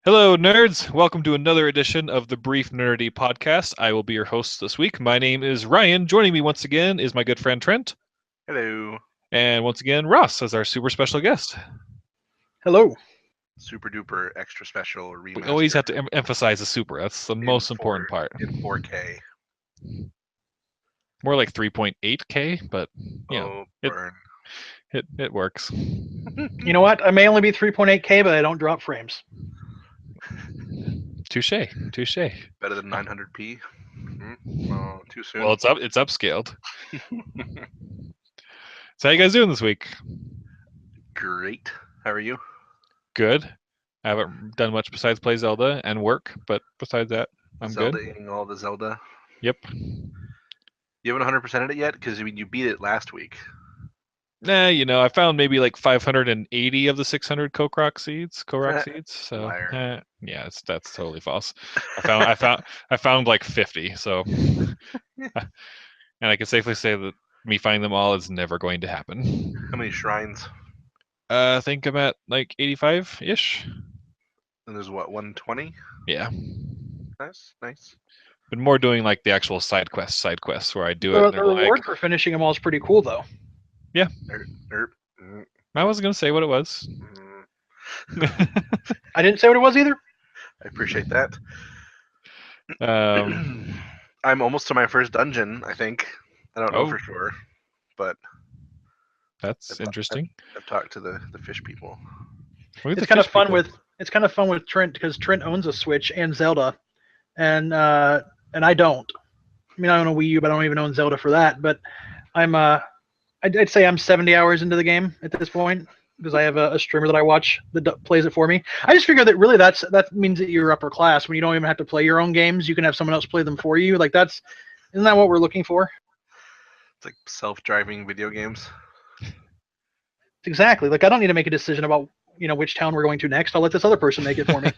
Hello, nerds. Welcome to another edition of the Brief Nerdity podcast. I will be your host this week. My name is Ryan. Joining me once again is my good friend Trent. Hello. And once again, Ross as our super special guest. Hello. Super duper extra special remaster. We always have to emphasize the super. That's the most important part. In 4K. More like 3.8K, but you know, burn. It works. You know what? I may only be 3.8K, but I don't drop frames. Touche. Better than 900p. Well, too soon. Well, it's upscaled. So how you guys doing this week? Great. How are you? Good. I haven't done much besides play Zelda and work, but besides that, I'm good. Zelda-ing all the Zelda. Yep. You haven't 100%ed it yet? Because you beat it last week. Nah, I found maybe like 580 of the 600 Korok seeds. So yeah, that's totally false. I found like 50. So, and I can safely say that me finding them all is never going to happen. How many shrines? I think I'm at like 85-ish. And there's what, 120? Yeah. Nice. Been more doing like the actual side quests where I do The it. the reward for finishing them all is pretty cool, though. Yeah. Erp. I wasn't gonna say what it was. I didn't say what it was either. I appreciate that. I'm almost to my first dungeon, I think. I don't know for sure, but that's interesting. I've talked to the fish people. It's kind of fun with Trent because Trent owns a Switch and Zelda, and I don't. I mean, I own a Wii U, but I don't even own Zelda for that. But I'd say I'm 70 hours into the game at this point because I have a streamer that I watch that plays it for me. I just figure that really that means that you're upper class when you don't even have to play your own games. You can have someone else play them for you. Like isn't that what we're looking for? It's like self-driving video games. Exactly. Like I don't need to make a decision about which town we're going to next. I'll let this other person make it for me.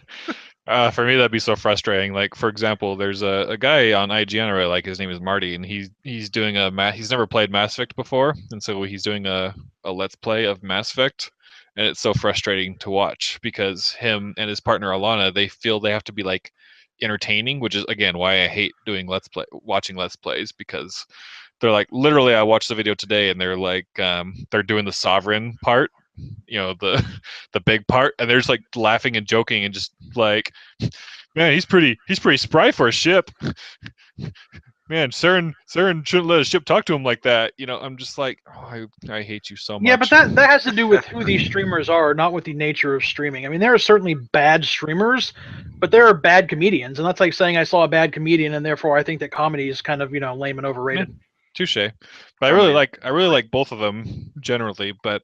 For me, that'd be so frustrating. Like, for example, there's a guy on IGN I really like. His name is Marty, and he's doing he's never played Mass Effect before, and so he's doing a Let's Play of Mass Effect, and it's so frustrating to watch because him and his partner Alana, they feel they have to be like entertaining, which is again why I hate watching Let's Plays, because they're like, literally, I watched the video today, and they're like, they're doing the Sovereign part, the big part, and they're just like laughing and joking and just like, man, he's pretty spry for a ship. Man, CERN shouldn't let a ship talk to him like that. I'm just like, I hate you so much. Yeah, but that has to do with who these streamers are, not with the nature of streaming. I mean, there are certainly bad streamers, but there are bad comedians, and that's like saying I saw a bad comedian, and therefore I think that comedy is kind of lame and overrated. Yeah, touche. But I really like both of them generally, but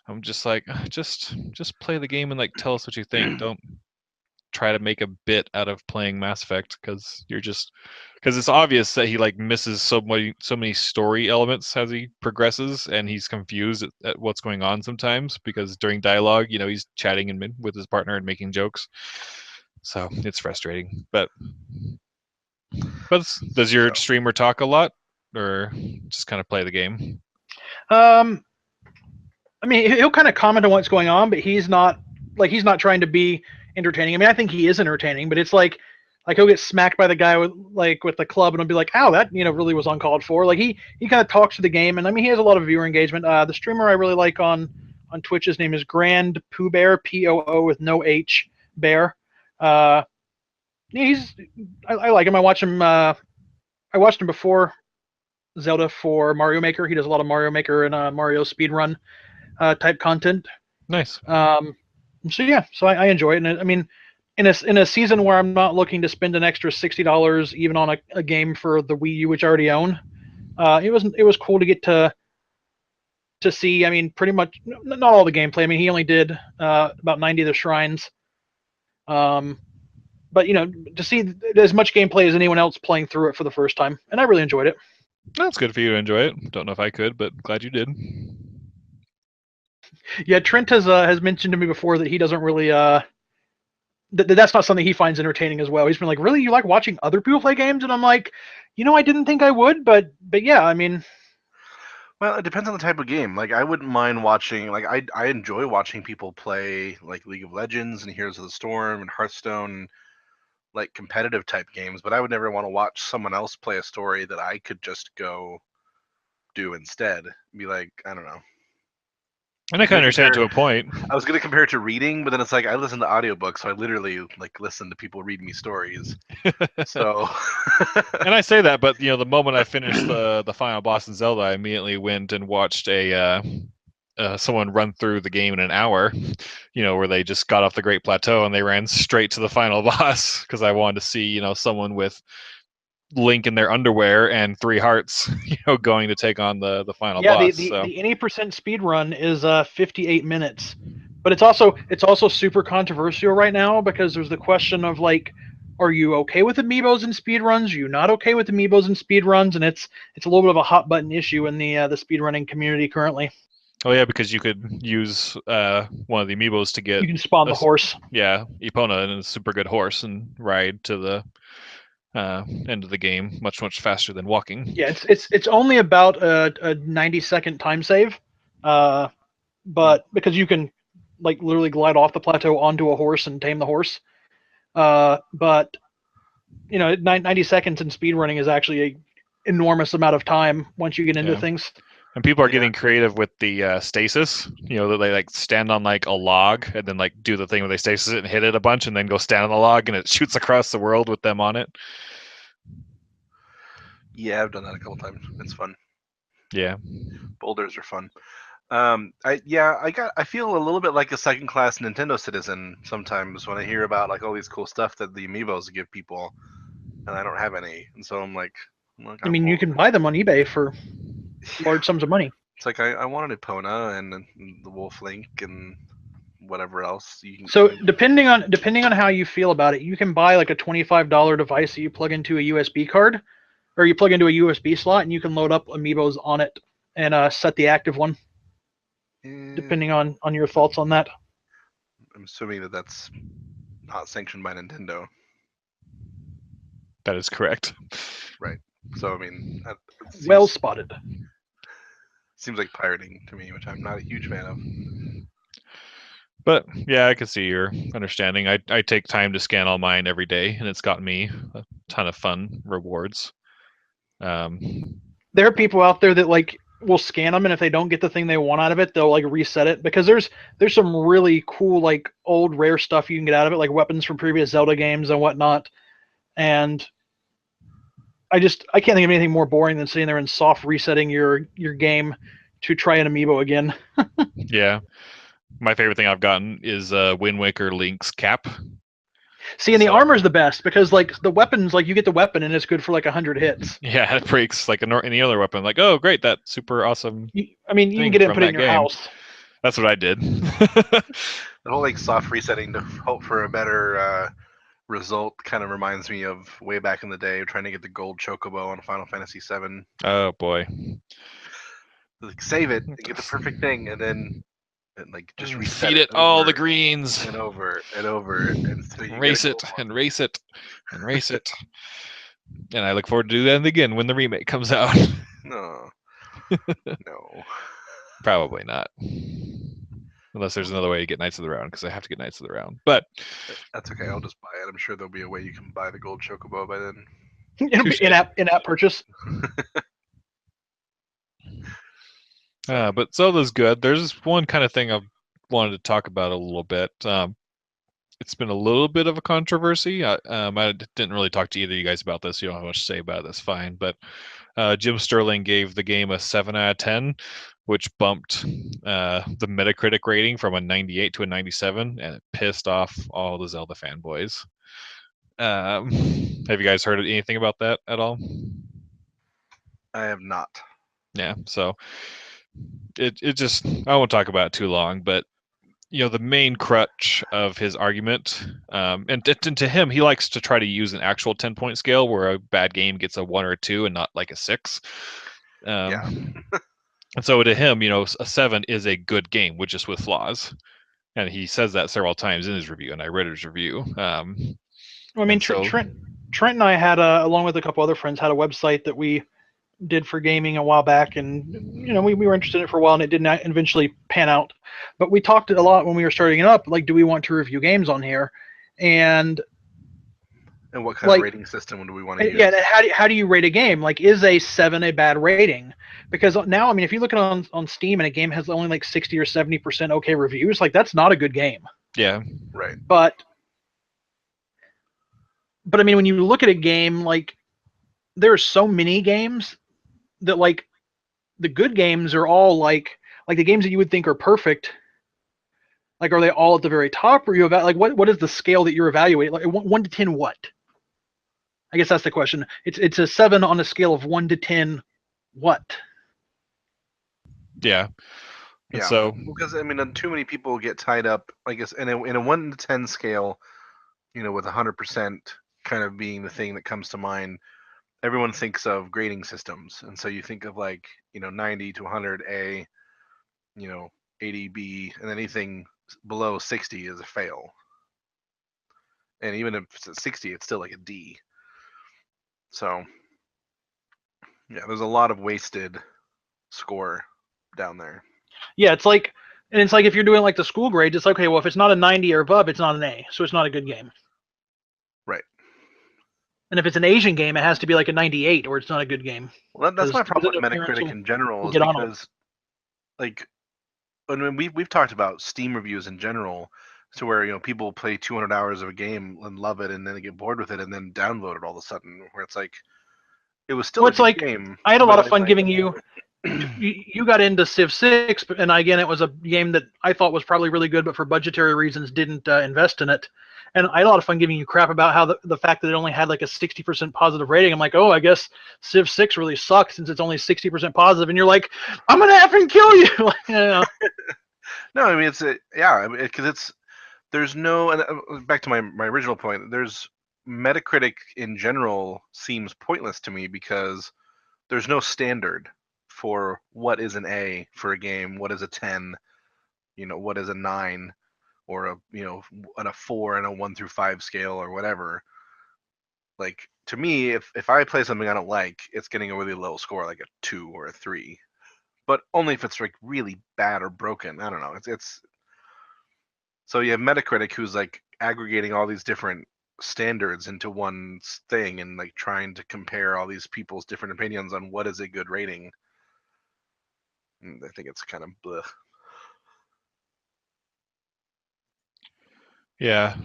I'm just like, just play the game and like tell us what you think. Don't try to make a bit out of playing Mass Effect because it's obvious that he like misses so many story elements as he progresses, and he's confused at what's going on sometimes because during dialogue, he's chatting with his partner and making jokes. So it's frustrating. But does your streamer talk a lot, or just kind of play the game? I mean, he'll kind of comment on what's going on, but he's not trying to be entertaining. I mean, I think he is entertaining, but it's like he'll get smacked by the guy with the club, and he'll be like, "Ow, that really was uncalled for." Like he kind of talks to the game, and I mean, he has a lot of viewer engagement. The streamer I really like on Twitch, his name is Grand Pooh Bear, Poo with no H Bear. I like him. I watched him before Zelda for Mario Maker. He does a lot of Mario Maker and Mario speedrun type content. Nice. So I enjoy it, and I mean, in a season where I'm not looking to spend an extra $60 even on a game for the Wii U, which I already own, it was cool to get to see. I mean, pretty much not all the gameplay. I mean, he only did about 90 of the shrines, but to see as much gameplay as anyone else playing through it for the first time, and I really enjoyed it. That's good for you to enjoy it. Don't know if I could, but glad you did. Yeah, Trent has mentioned to me before that he doesn't really that's not something he finds entertaining as well. He's been like, "Really, you like watching other people play games?" And I'm like, I didn't think I would, but yeah, I mean, Well, it depends on the type of game. Like, I wouldn't mind watching. Like, I enjoy watching people play like League of Legends and Heroes of the Storm and Hearthstone, like competitive type games. But I would never want to watch someone else play a story that I could just go do instead. Be like, I don't know. And I can understand to a point. I was gonna compare it to reading, but then it's like I listen to audiobooks, so I literally like listen to people read me stories. So And I say that, but the moment I finished the final boss in Zelda, I immediately went and watched someone run through the game in an hour, where they just got off the Great Plateau and they ran straight to the final boss because I wanted to see, someone with Link in their underwear and 3 hearts, going to take on the final boss. The any percent speed run is 58 minutes, but it's also super controversial right now because there's the question of like, are you okay with amiibos and speed runs? Are you not okay with amiibos and speed runs? And it's a little bit of a hot button issue in the speed running community currently. Oh yeah, because you could use one of the amiibos to get. You can spawn the horse. Yeah, Epona, and a super good horse, and ride to the end of the game much faster than walking. Yeah, it's only about a 90-second time save, but because you can like literally glide off the plateau onto a horse and tame the horse, but 90 seconds in speedrunning is actually a enormous amount of time once you get into things. And people are getting creative with the stasis. That they like stand on like a log and then like do the thing where they stasis it and hit it a bunch and then go stand on the log and it shoots across the world with them on it. Yeah, I've done that a couple times. It's fun. Yeah, boulders are fun. I feel a little bit like a second-class Nintendo citizen sometimes when I hear about like all these cool stuff that the amiibos give people, and I don't have any, and so I'm like I mean, you can buy them on eBay for large sums of money. It's like I wanted Epona and the Wolf Link and whatever else. So depending on how you feel about it, you can buy like a $25 device that you plug into a USB card, or you plug into a USB slot, and you can load up amiibos on it and set the active one. Depending on your thoughts on that. I'm assuming that that's not sanctioned by Nintendo. That is correct. Right. So I mean, well spotted. Seems like pirating to me, which I'm not a huge fan of. But yeah, I can see your understanding. I take time to scan all mine every day, and it's gotten me a ton of fun rewards. There are people out there that like will scan them, and if they don't get the thing they want out of it, they'll like reset it, because there's some really cool like old rare stuff you can get out of it, like weapons from previous Zelda games and whatnot. And I can't think of anything more boring than sitting there and soft resetting your game to try an amiibo again. Yeah. My favorite thing I've gotten is Wind Waker Link's cap. See, and the armor's the best, because like the weapons, like you get the weapon and it's good for like 100 hits. Yeah, it breaks like any other weapon. Like, oh great, that super awesome. You can get it and put it in your house. That's what I did. The whole like soft resetting to hope for a better result kind of reminds me of way back in the day trying to get the gold chocobo on Final Fantasy VII. Oh boy. Like, save it and get the perfect thing, and then like just feed it all the greens and over and over and race it and race it and race it. And I look forward to do that again when the remake comes out. No. No. Probably not. Unless there's another way to get Knights of the Round, because I have to get Knights of the Round. But that's okay. I'll just buy it. I'm sure there'll be a way you can buy the gold chocobo by then. It'll be in-app purchase. But Zelda's good. There's one kind of thing I've wanted to talk about a little bit. It's been a little bit of a controversy. I didn't really talk to either of you guys about this. You don't have much to say about it. That's fine. But Jim Sterling gave the game a 7 out of 10, which bumped the Metacritic rating from a 98 to a 97, and it pissed off all the Zelda fanboys. Have you guys heard anything about that at all? I have not. Yeah, so it just, I won't talk about it too long, but the main crutch of his argument, and to him, he likes to try to use an actual 10-point scale where a bad game gets a 1 or a 2 and not like a 6. Yeah. And so to him, a 7 is a good game, with flaws. And he says that several times in his review, and I read his review. Trent and I had, along with a couple other friends, had a website that we did for gaming a while back, and we were interested in it for a while, and it didn't eventually pan out. But we talked a lot when we were starting it up, like, do we want to review games on here? And what kind of rating system do we want to use? Yeah, how do you rate a game? Like, is a 7 a bad rating? Because now, I mean, if you look at it on Steam and a game has only like 60 or 70% okay reviews, like, that's not a good game. Yeah. Right. But I mean, when you look at a game, like, there are so many games that, like, the good games are all like the games that you would think are perfect. Like, are they all at the very top, or what is the scale that you're evaluating? Like, 1 to 10 what? I guess that's the question. It's a 7 on a scale of 1 to 10 what? Yeah. Yeah. So, because I mean, too many people get tied up, I guess, in a 1 to 10 scale, with 100% kind of being the thing that comes to mind. Everyone thinks of grading systems, and so you think of, like, 90 to 100 A, 80 B, and anything below 60 is a fail. And even if it's at 60, it's still like a D. So, yeah, there's a lot of wasted score down there. Yeah, it's like if you're doing like the school grades, it's like, okay, well, if it's not a 90 or above, it's not an A, so it's not a good game. Right. And if it's an Asian game, it has to be like a 98, or it's not a good game. Well, that's my problem with Metacritic in general, is because, like, when we've talked about Steam reviews in general, to where people play 200 hours of a game and love it, and then they get bored with it, and then download it all of a sudden, where it's like, it was still a good game. I had a lot of fun giving you. You got into Civ 6, and again, it was a game that I thought was probably really good, but for budgetary reasons didn't invest in it. And I had a lot of fun giving you crap about how the fact that it only had like a 60% positive rating. I'm like, oh, I guess Civ 6 really sucks since it's only 60% positive. And you're like, I'm gonna effing kill you. No, I mean, because there's no, and back to my original point, there's Metacritic in general seems pointless to me, because there's no standard for what is an A for a game, what is a 10, what is a 9, or a 4 and a 1 through 5 scale, or whatever. Like, to me, if I play something I don't like, it's getting a really low score, like a 2 or a 3. But only if it's like really bad or broken. I don't know. It's so you have Metacritic, who's like aggregating all these different standards into one thing, and like trying to compare all these people's different opinions on what is a good rating. And I think it's kind of bleh. Yeah.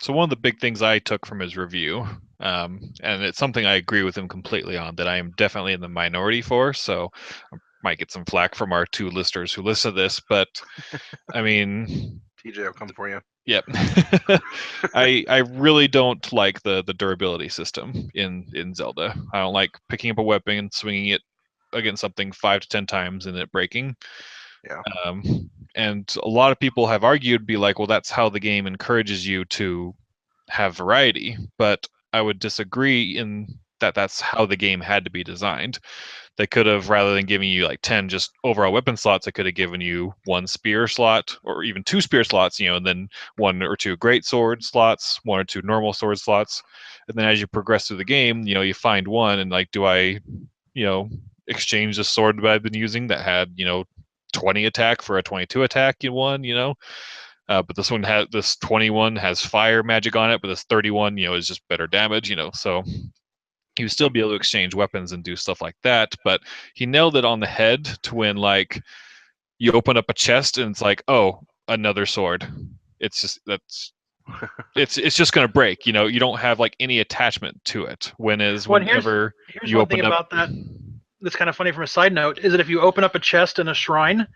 So one of the big things I took from his review, and it's something I agree with him completely on, that I am definitely in the minority for, so I might get some flack from our 2 listeners who listen to this, but I mean, TJ will come for you. Yep. I really don't like the durability system in Zelda. I don't like picking up a weapon and swinging it against something 5 to 10 times and it breaking. Yeah. And a lot of people have argued, be like, well, that's how the game encourages you to have variety. But I would disagree in that that's how the game had to be designed. They could have, rather than giving you like 10 just overall weapon slots, they could have given you 1 spear slot, or even 2 spear slots, and then 1 or 2 great sword slots, 1 or 2 normal sword slots. And then as you progress through the game, you find one, and like, do I, exchange the sword that I've been using that had, 20 attack for a 22 attack in one, but this 21 has fire magic on it, but this 31, is just better damage, so he would still be able to exchange weapons and do stuff like that. But he nailed it on the head to when, like, you open up a chest and it's like, oh, another sword. It's just it's just gonna break. You don't have like any attachment to it. Whenever here's you one open thing up, about that that's kind of funny from a side note, is that if you open up a chest in a shrine,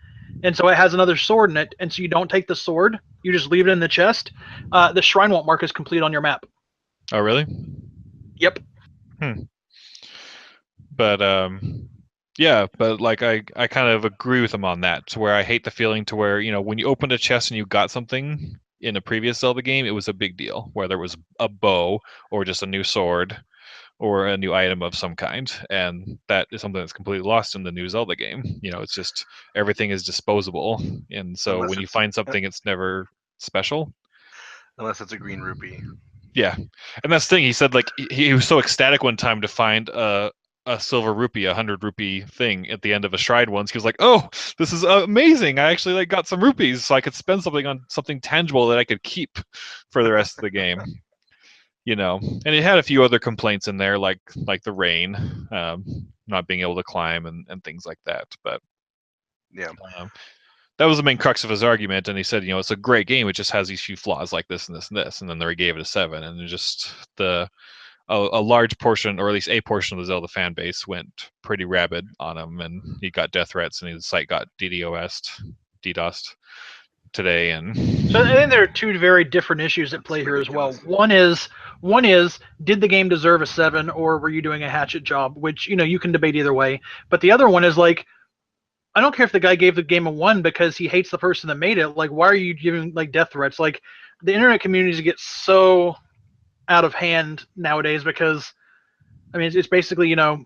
and so it has another sword in it, and so you don't take the sword, you just leave it in the chest, the shrine won't mark as complete on your map. Oh, really? Yep. But yeah, but like I kind of agree with him on that, to where I hate the feeling to where, when you opened a chest and you got something in a previous Zelda game, it was a big deal, whether it was a bow or just a new sword or a new item of some kind. And that is something that's completely lost in the new Zelda game. It's just everything is disposable. And so when you find something, it's never special. Unless it's a green rupee. Yeah. And that's the thing. He said, like, he was so ecstatic one time to find a a silver rupee, 100 rupee thing at the end of a shrine once. He was like, "Oh, this is amazing! I actually like got some rupees, so I could spend something on something tangible that I could keep for the rest of the game." You know, and it had a few other complaints in there, like the rain, not being able to climb and things like that. But Yeah. That was the main crux of his argument, and he said, you know, it's a great game. It just has these few flaws like this and this and this, and then there he gave it a 7, and just a large portion, or at least a portion of the Zelda fan base went pretty rabid on him, and he got death threats, and his site got DDoSed today. And so I think there are two very different issues at play here as well. One is did the game deserve a 7, or were you doing a hatchet job? Which, you know, you can debate either way. But the other one is like, I don't care if the guy gave the game a 1 because he hates the person that made it. Like, why are you giving like death threats? Like, the internet communities get so out of hand nowadays because, I mean, it's basically, you know,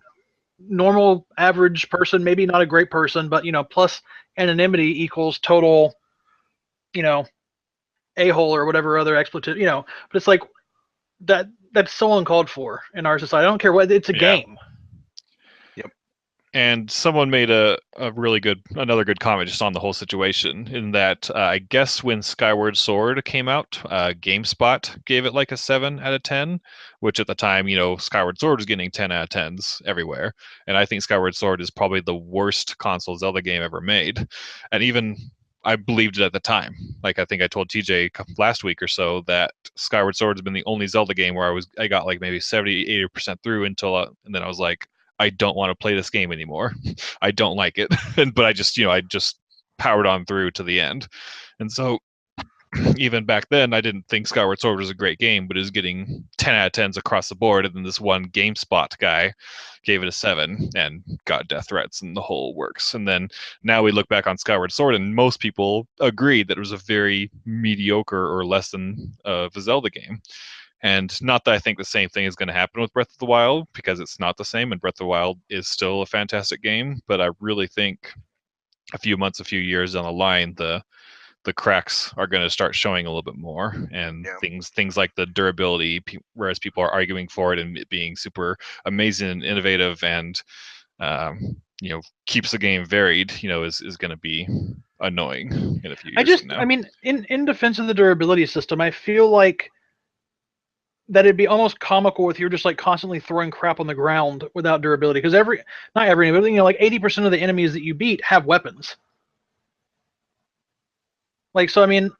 normal average person, maybe not a great person, but, you know, plus anonymity equals total, you know, a-hole or whatever other expletive, you know. But it's like that's so uncalled for in our society. I don't care what, it's a game. And someone made another good comment just on the whole situation, in that I guess when Skyward Sword came out, GameSpot gave it like a 7 out of 10, which at the time, you know, Skyward Sword was getting 10 out of 10s everywhere. And I think Skyward Sword is probably the worst console Zelda game ever made. And even I believed it at the time. Like, I think I told TJ last week or so that Skyward Sword has been the only Zelda game where I got like maybe 70-80% through until and then I was like, I don't want to play this game anymore. I don't like it. But I just powered on through to the end. And so even back then, I didn't think Skyward Sword was a great game, but it was getting 10 out of 10s across the board. And then this one GameSpot guy gave it a 7 and got death threats and the whole works. And then now we look back on Skyward Sword, and most people agreed that it was a very mediocre or less than of a Zelda game. And not that I think the same thing is going to happen with Breath of the Wild, because it's not the same, and Breath of the Wild is still a fantastic game. But I really think a few years down the line, the cracks are going to start showing a little bit more, and things like the durability, whereas people are arguing for it and it being super amazing and innovative, and you know, keeps the game varied, you know, is going to be annoying in a few years from now. I mean, in defense of the durability system, I feel like that it'd be almost comical if you're just like constantly throwing crap on the ground without durability, because not every, but you know, like 80% of the enemies that you beat have weapons. Like, so I mean,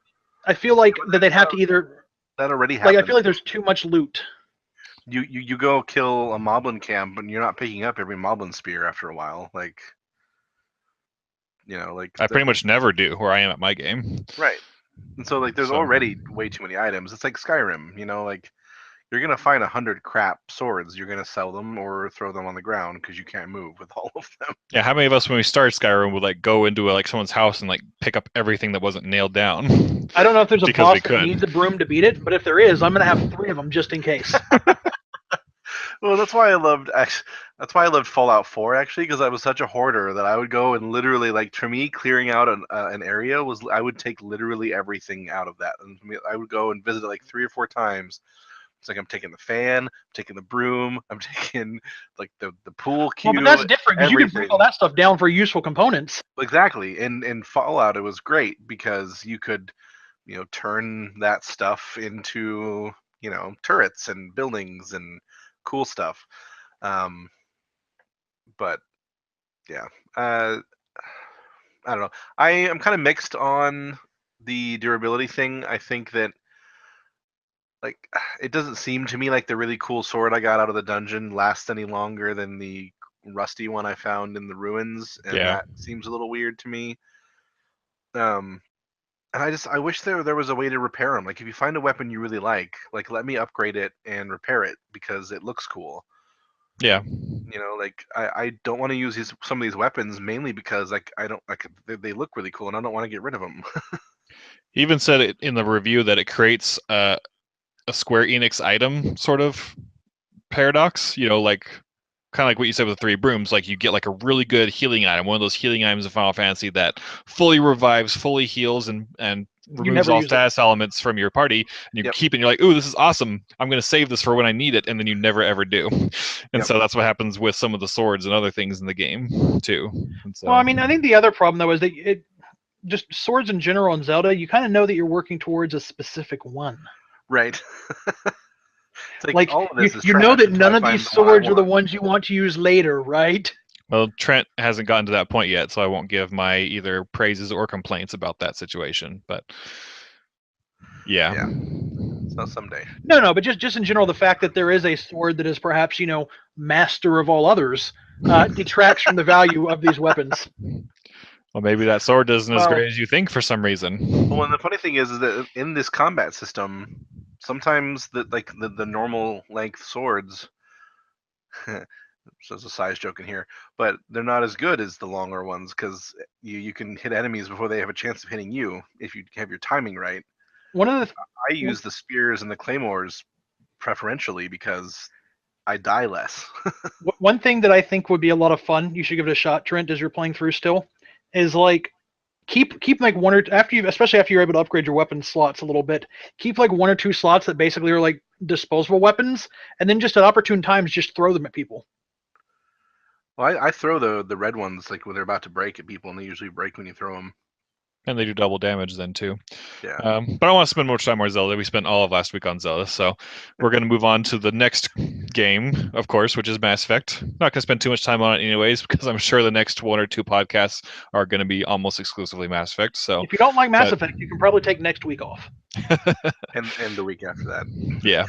I feel like that they'd have to either that already happened. Like, I feel like there's too much loot. You go kill a moblin camp, and you're not picking up every moblin spear after a while. Like, you know, like I pretty much never do where I am at my game. Right. And so like there's already way too many items. It's like Skyrim, you know, like you're gonna find 100 crap swords. You're gonna sell them or throw them on the ground because you can't move with all of them. Yeah, how many of us when we started Skyrim would like go into like someone's house and like pick up everything that wasn't nailed down? I don't know if there's a boss that needs a broom to beat it, but if there is, I'm gonna have 3 of them just in case. Well, that's why I loved Fallout 4 actually, because I was such a hoarder that I would go and literally, like, for me, clearing out an area was, I would take literally everything out of that, and I would go and visit it like 3 or 4 times. It's like I'm taking the fan, I'm taking the broom, I'm taking like the pool cue. Well, but that's different because you can break all that stuff down for useful components. Exactly, and in Fallout it was great because you could, you know, turn that stuff into, you know, turrets and buildings and cool stuff. But yeah, I don't know. I am kind of mixed on the durability thing. I think that, like, it doesn't seem to me like the really cool sword I got out of the dungeon lasts any longer than the rusty one I found in the ruins, and that seems a little weird to me. And I wish there was a way to repair them. Like, if you find a weapon you really like, let me upgrade it and repair it because it looks cool. Yeah. You know, like, I don't want to use some of these weapons mainly because, like, I don't like they look really cool and I don't want to get rid of them. He even said it in the review that it creates a Square Enix item sort of paradox, you know, like kind of like what you said with the 3 brooms. Like, you get like a really good healing item, one of those healing items in Final Fantasy that fully revives, fully heals, and removes all status elements from your party, and you keep it, and you're like, ooh, this is awesome. I'm going to save this for when I need it, and then you never ever do. And so that's what happens with some of the swords and other things in the game, too. And so, well, I mean, I think the other problem, though, is that just swords in general in Zelda, you kind of know that you're working towards a specific one. Right. Like you know that none of these swords are the ones you want to use later, right? Well, Trent hasn't gotten to that point yet, so I won't give my either praises or complaints about that situation. But yeah. So someday. No, but just in general, the fact that there is a sword that is perhaps, master of all others, detracts from the value of these weapons. Well, maybe that sword isn't as great as you think for some reason. Well, and the funny thing is that in this combat system, sometimes the normal length swords, so there's a size joke in here, but they're not as good as the longer ones because you can hit enemies before they have a chance of hitting you if you have your timing right. I use the spears and the claymores preferentially because I die less. One thing that I think would be a lot of fun, you should give it a shot, Trent, as you're playing through still, is like keep like one or especially after you're able to upgrade your weapon slots a little bit, keep like 1 or 2 slots that basically are like disposable weapons, and then just at opportune times just throw them at people. Well, I throw the red ones like when they're about to break at people, and they usually break when you throw them. And they do double damage then too. Yeah. But I don't want to spend much time on Zelda. We spent all of last week on Zelda, so we're going to move on to the next game, of course, which is Mass Effect. Not going to spend too much time on it anyways, because I'm sure the next 1 or 2 podcasts are going to be almost exclusively Mass Effect. So if you don't like Mass Effect, you can probably take next week off. and the week after that. Yeah.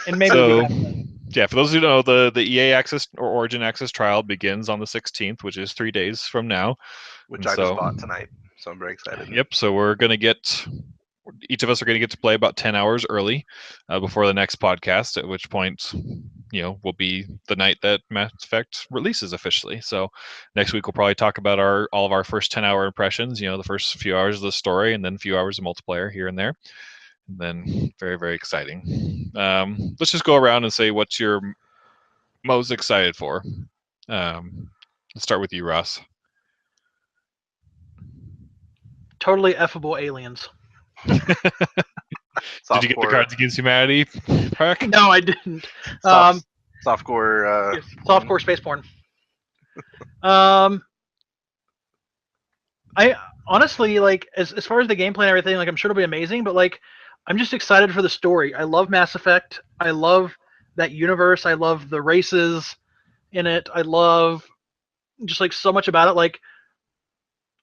And maybe yeah, for those who don't know, the EA Access or Origin Access trial begins on the 16th, which is 3 days from now. Which I just bought tonight, so I'm very excited. Yep, so each of us are going to get to play about 10 hours early before the next podcast, at which point, will be the night that Mass Effect releases officially. So next week we'll probably talk about all of our first 10-hour impressions, the first few hours of the story, and then a few hours of multiplayer here and there. And then very, very exciting. Let's just go around and say what you're most excited for. Let's start with you, Ross. Totally effable aliens. Did you get the Cards Against Humanity pack? No, I didn't. Softcore. Softcore spaceborne. I honestly like as far as the gameplay and everything, like I'm sure it'll be amazing, but like I'm just excited for the story. I love Mass Effect. I love that universe. I love the races in it. I love just like so much about it. Like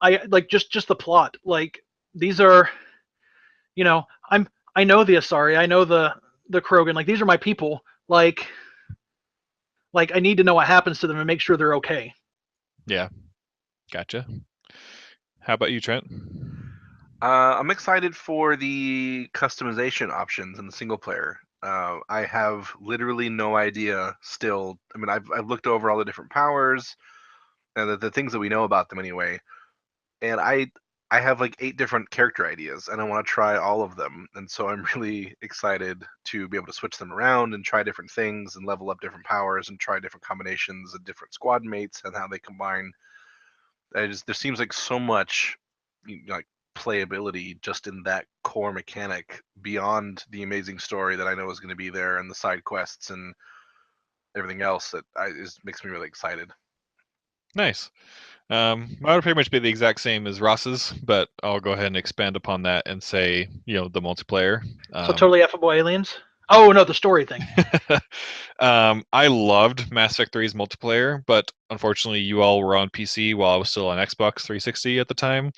I like just the plot. Like these are, I know the Asari. I know the Krogan. Like these are my people. Like I need to know what happens to them and make sure they're okay. Yeah, gotcha. How about you, Trent? I'm excited for the customization options in the single player. I have literally no idea still. I mean, I've looked over all the different powers and the things that we know about them anyway. And I have like 8 different character ideas, and I want to try all of them. And so I'm really excited to be able to switch them around and try different things and level up different powers and try different combinations of different squad mates and how they combine. There seems like so much like playability just in that core mechanic beyond the amazing story that I know is going to be there and the side quests and everything else that makes me really excited. Nice. Mine would pretty much be the exact same as Ross's, but I'll go ahead and expand upon that and say, the multiplayer. So totally effable aliens? Oh, no, the story thing. I loved Mass Effect 3's multiplayer, but unfortunately you all were on PC while I was still on Xbox 360 at the time.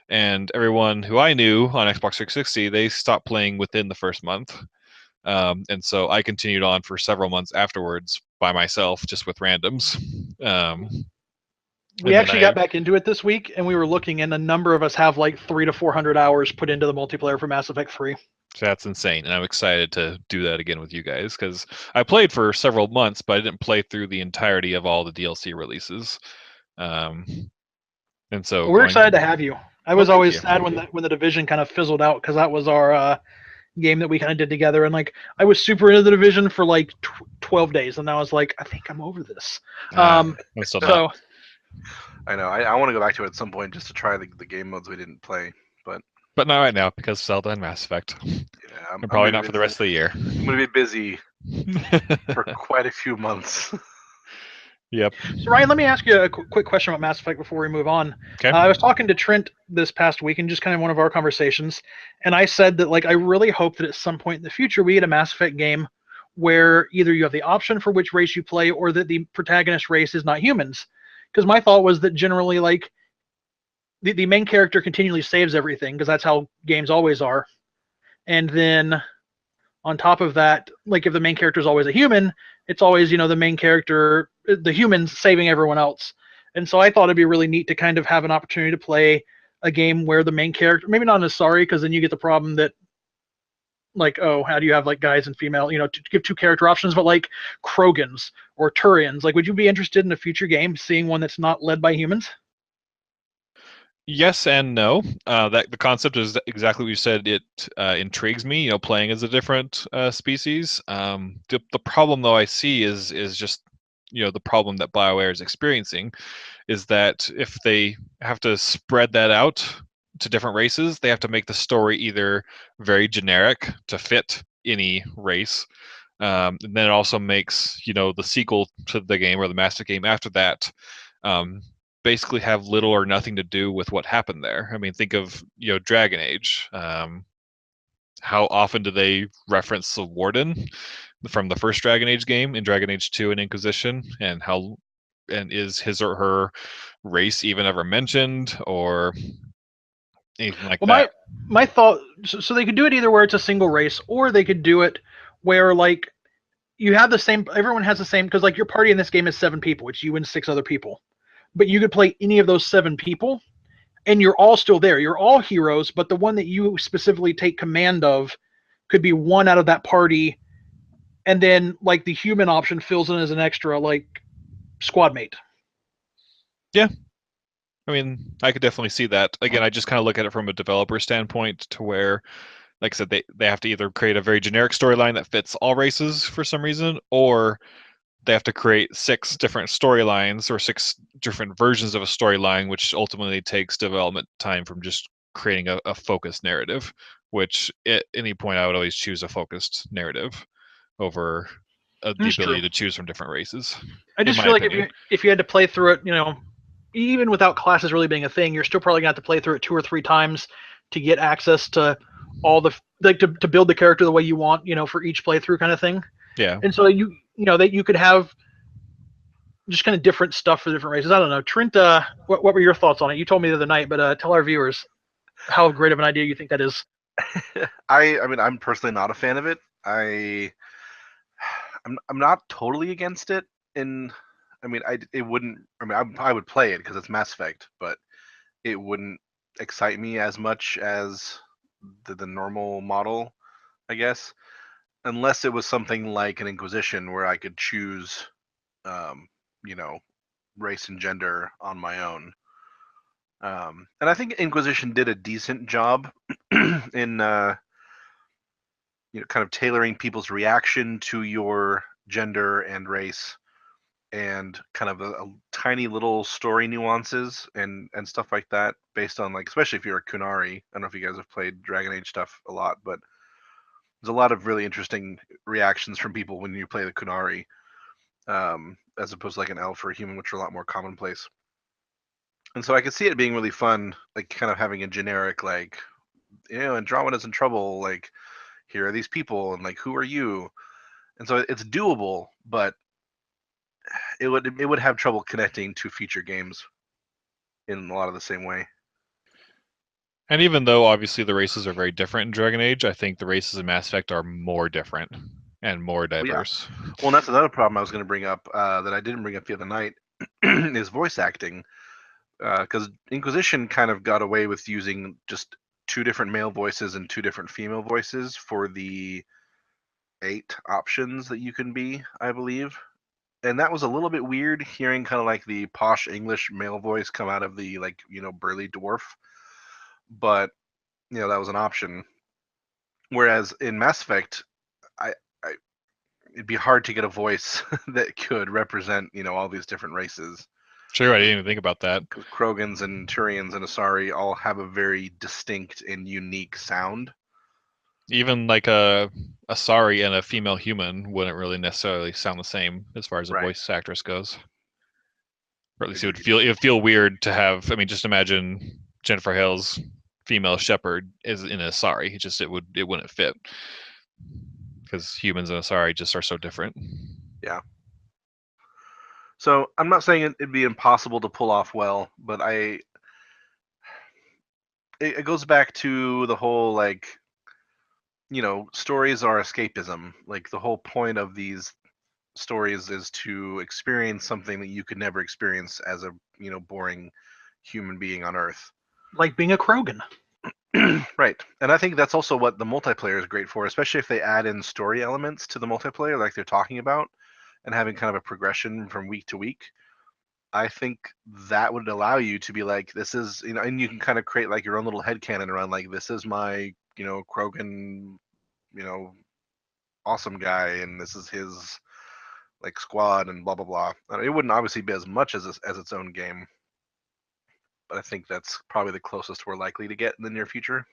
And everyone who I knew on Xbox 360, they stopped playing within the first month. And so I continued on for several months afterwards by myself, just with randoms. We actually got back into it this week, and we were looking, and a number of us have like 300 to 400 hours put into the multiplayer for Mass Effect 3. So that's insane, and I'm excited to do that again with you guys, because I played for several months, but I didn't play through the entirety of all the DLC releases. And so we're excited to have you. I was always sad when the Division kind of fizzled out, because that was our game that we kind of did together, and like I was super into the Division for like 12 days, and I was like, I think I'm over this. I know. I want to go back to it at some point just to try the game modes we didn't play, but But not right now because Zelda and Mass Effect. Yeah, And probably not for the rest of the year. I'm gonna be busy for quite a few months. Yep. So Ryan, let me ask you a quick question about Mass Effect before we move on. Okay. I was talking to Trent this past week, and just kind of one of our conversations, and I said that like I really hope that at some point in the future we get a Mass Effect game where either you have the option for which race you play, or that the protagonist race is not humans. Because my thought was that generally, like the main character continually saves everything, because that's how games always are. And then on top of that, like if the main character is always a human, it's always, the main character, the humans saving everyone else. And so I thought it'd be really neat to kind of have an opportunity to play a game where the main character, maybe not as sorry, because then you get the problem that, like, oh, how do you have like guys and female, to give two character options, but like Krogans or Turians, like, would you be interested in a future game seeing one that's not led by humans? Yes and no. That the concept is exactly what you said. It intrigues me. Playing as a different species. The problem though I see is just the problem that BioWare is experiencing is that if they have to spread that out to different races, they have to make the story either very generic to fit any race. And then it also makes the sequel to the game or the master game after that basically have little or nothing to do with what happened there. I mean, think of Dragon Age. How often do they reference the Warden from the first Dragon Age game in Dragon Age 2 and Inquisition, and is his or her race even ever mentioned or anything like that? My thought, so they could do it either where it's a single race, or they could do it where like you have the same, everyone has the same, because like your party in this game is 7 people, it's you and 6 other people, but you could play any of those 7 people and you're all still there, you're all heroes, but the one that you specifically take command of could be one out of that party, and then like the human option fills in as an extra, like squad mate. Yeah, I mean, I could definitely see that. Again, I just kind of look at it from a developer standpoint, to where, like I said, they have to either create a very generic storyline that fits all races for some reason, or they have to create 6 different storylines or 6 different versions of a storyline, which ultimately takes development time from just creating a focused narrative, which at any point I would always choose a focused narrative over the ability to choose from different races. I just feel like if you had to play through it, even without classes really being a thing, you're still probably going to have to play through it 2 or 3 times to get access to all the, like, to build the character the way you want, for each playthrough kind of thing. Yeah. And so that you could have just kind of different stuff for different races. I don't know. Trent, what were your thoughts on it? You told me the other night, but tell our viewers how great of an idea you think that is. I mean, I'm personally not a fan of it. I'm not totally against it. It wouldn't. I mean, I would play it because it's Mass Effect, but it wouldn't excite me as much as the normal model, I guess, unless it was something like an Inquisition where I could choose, race and gender on my own. And I think Inquisition did a decent job in kind of tailoring people's reaction to your gender and race, and kind of a tiny little story nuances and stuff like that, based on, like, especially if you're a Kunari. I don't know if you guys have played Dragon Age stuff a lot, but there's a lot of really interesting reactions from people when you play the Kunari, as opposed to like an elf or a human, which are a lot more commonplace. And so I could see it being really fun, like kind of having a generic, like, Andromeda's in trouble, like, here are these people, and like, who are you? And so it's doable, but it would have trouble connecting to future games in a lot of the same way. And even though obviously the races are very different in Dragon Age, I think the races in Mass Effect are more different and more diverse. Well, and that's another problem I was going to bring up, that I didn't bring up the other night, is voice acting. Because Inquisition kind of got away with using just 2 different male voices and 2 different female voices for the 8 options that you can be, I believe. And that was a little bit weird, hearing kind of like the posh English male voice come out of the, like, burly dwarf. But that was an option. Whereas in Mass Effect, I it'd be hard to get a voice that could represent all these different races. Sure, I didn't even think about that. Because Krogans and Turians and Asari all have a very distinct and unique sound. Even like a Asari and a female human wouldn't really necessarily sound the same as far as a Right. voice actress goes. Or at least it would feel weird to have. I mean, just imagine Jennifer Hale's female shepherd is in a Asari. It wouldn't fit because humans and Asari just are so different. Yeah. So I'm not saying it'd be impossible to pull off well, but it goes back to the whole like, stories are escapism. Like the whole point of these stories is to experience something that you could never experience as a boring human being on Earth. Like being a Krogan. Right. And I think that's also what the multiplayer is great for, especially if they add in story elements to the multiplayer like they're talking about and having kind of a progression from week to week. I think that would allow you to be like, this is, and you can kind of create like your own little headcanon around like, this is my, Krogan, awesome guy, and this is his like squad and blah, blah, blah. It wouldn't obviously be as much as its own game, but I think that's probably the closest we're likely to get in the near future.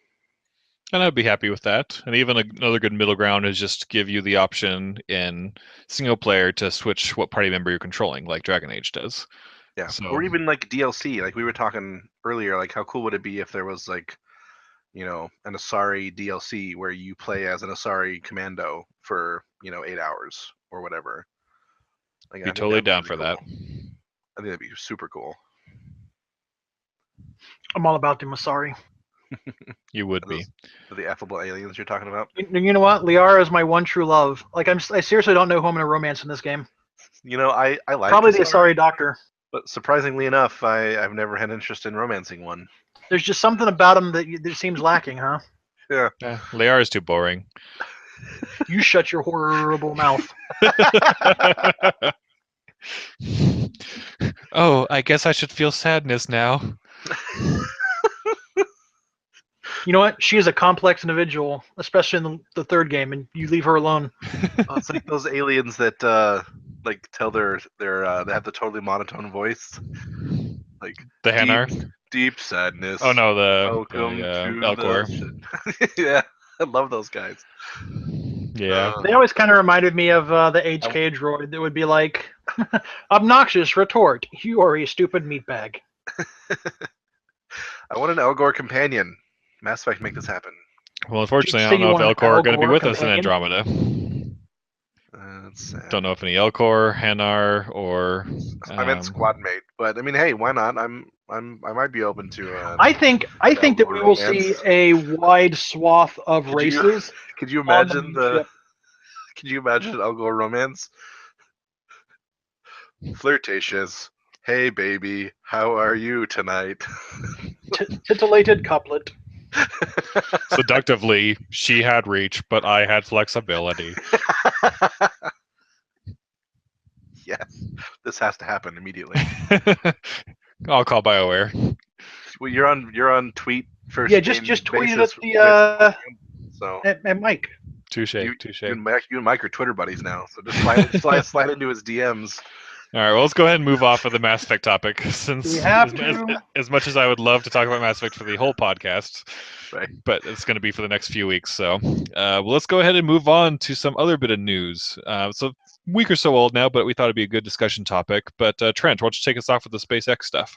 And I'd be happy with that. And even another good middle ground is just give you the option in single player to switch what party member you're controlling, like Dragon Age does. Yeah. So, or even like DLC. Like we were talking earlier, like how cool would it be if there was like, an Asari DLC where you play as an Asari commando for, 8 hours or whatever. Like, be totally down for that. I think that'd be super cool. I'm all about the Asari. You would be. The affable aliens you're talking about? You know what? Liara is my one true love. Like I seriously don't know who I'm gonna romance in this game. I like probably the Asari doctor. But surprisingly enough, I've never had interest in romancing one. There's just something about him that seems lacking, huh? Yeah. Liara is too boring. You shut your horrible mouth. Oh, I guess I should feel sadness now. You know what? She is a complex individual, especially in the third game, and you leave her alone. It's like those aliens that like tell their they have the totally monotone voice, like the Hanar. Deep sadness. Oh no, welcome to Elcor. Yeah, I love those guys. Yeah, they always kind of reminded me of the HK droid. That would be like, obnoxious retort. You are a stupid meatbag. I want an Elgor companion. Mass Effect make this happen. Well, unfortunately, I don't know if Elcor are going to be with us in Andromeda. That's sad. Don't know if any Elcor, Hanar, or I meant squad mate, but I mean, hey, why not? I might be open to. I think that we will see a wide swath of races. Could you imagine Could you imagine an Elgor romance? Flirtatious. Hey, baby, how are you tonight? Titillated couplet. Seductively, she had reach, but I had flexibility. Yes, this has to happen immediately. I'll call BioWare. Well, you're on tweet first. Yeah, just tweet it at the at Mike. Touche. You and Mike are Twitter buddies now, so just slide into his DMs. All right, well, let's go ahead and move off of the Mass Effect topic, since we have as much as I would love to talk about Mass Effect for the whole podcast, right? But it's going to be for the next few weeks. So, well, let's go ahead and move on to some other bit of news. So, a week or so old now, but we thought it'd be a good discussion topic. But Trent, why don't you take us off with the SpaceX stuff?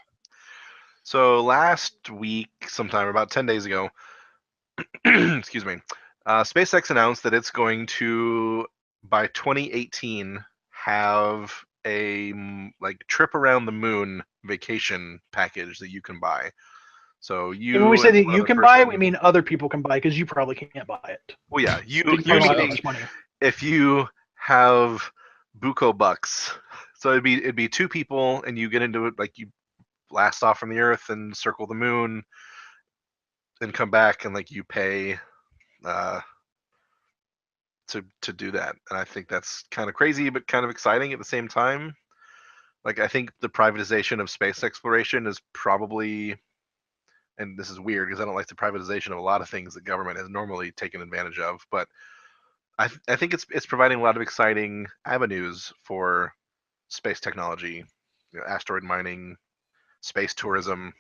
So last week, sometime about 10 days ago, excuse me, SpaceX announced that it's going to, by 2018, have a trip around the moon vacation package that you can buy. So and when we say that you can buy, we mean other people can buy, because you probably can't buy it. Well, yeah, you meaning if you have buco bucks. So it'd be two people, and you get into it, like you blast off from the Earth and circle the moon, and come back, and like you pay to do that. And I think that's kind of crazy, but kind of exciting at the same time. Like, I think the privatization of space exploration is probably, and this is weird because I don't like the privatization of a lot of things that government has normally taken advantage of, but I think it's providing a lot of exciting avenues for space technology asteroid mining, space tourism.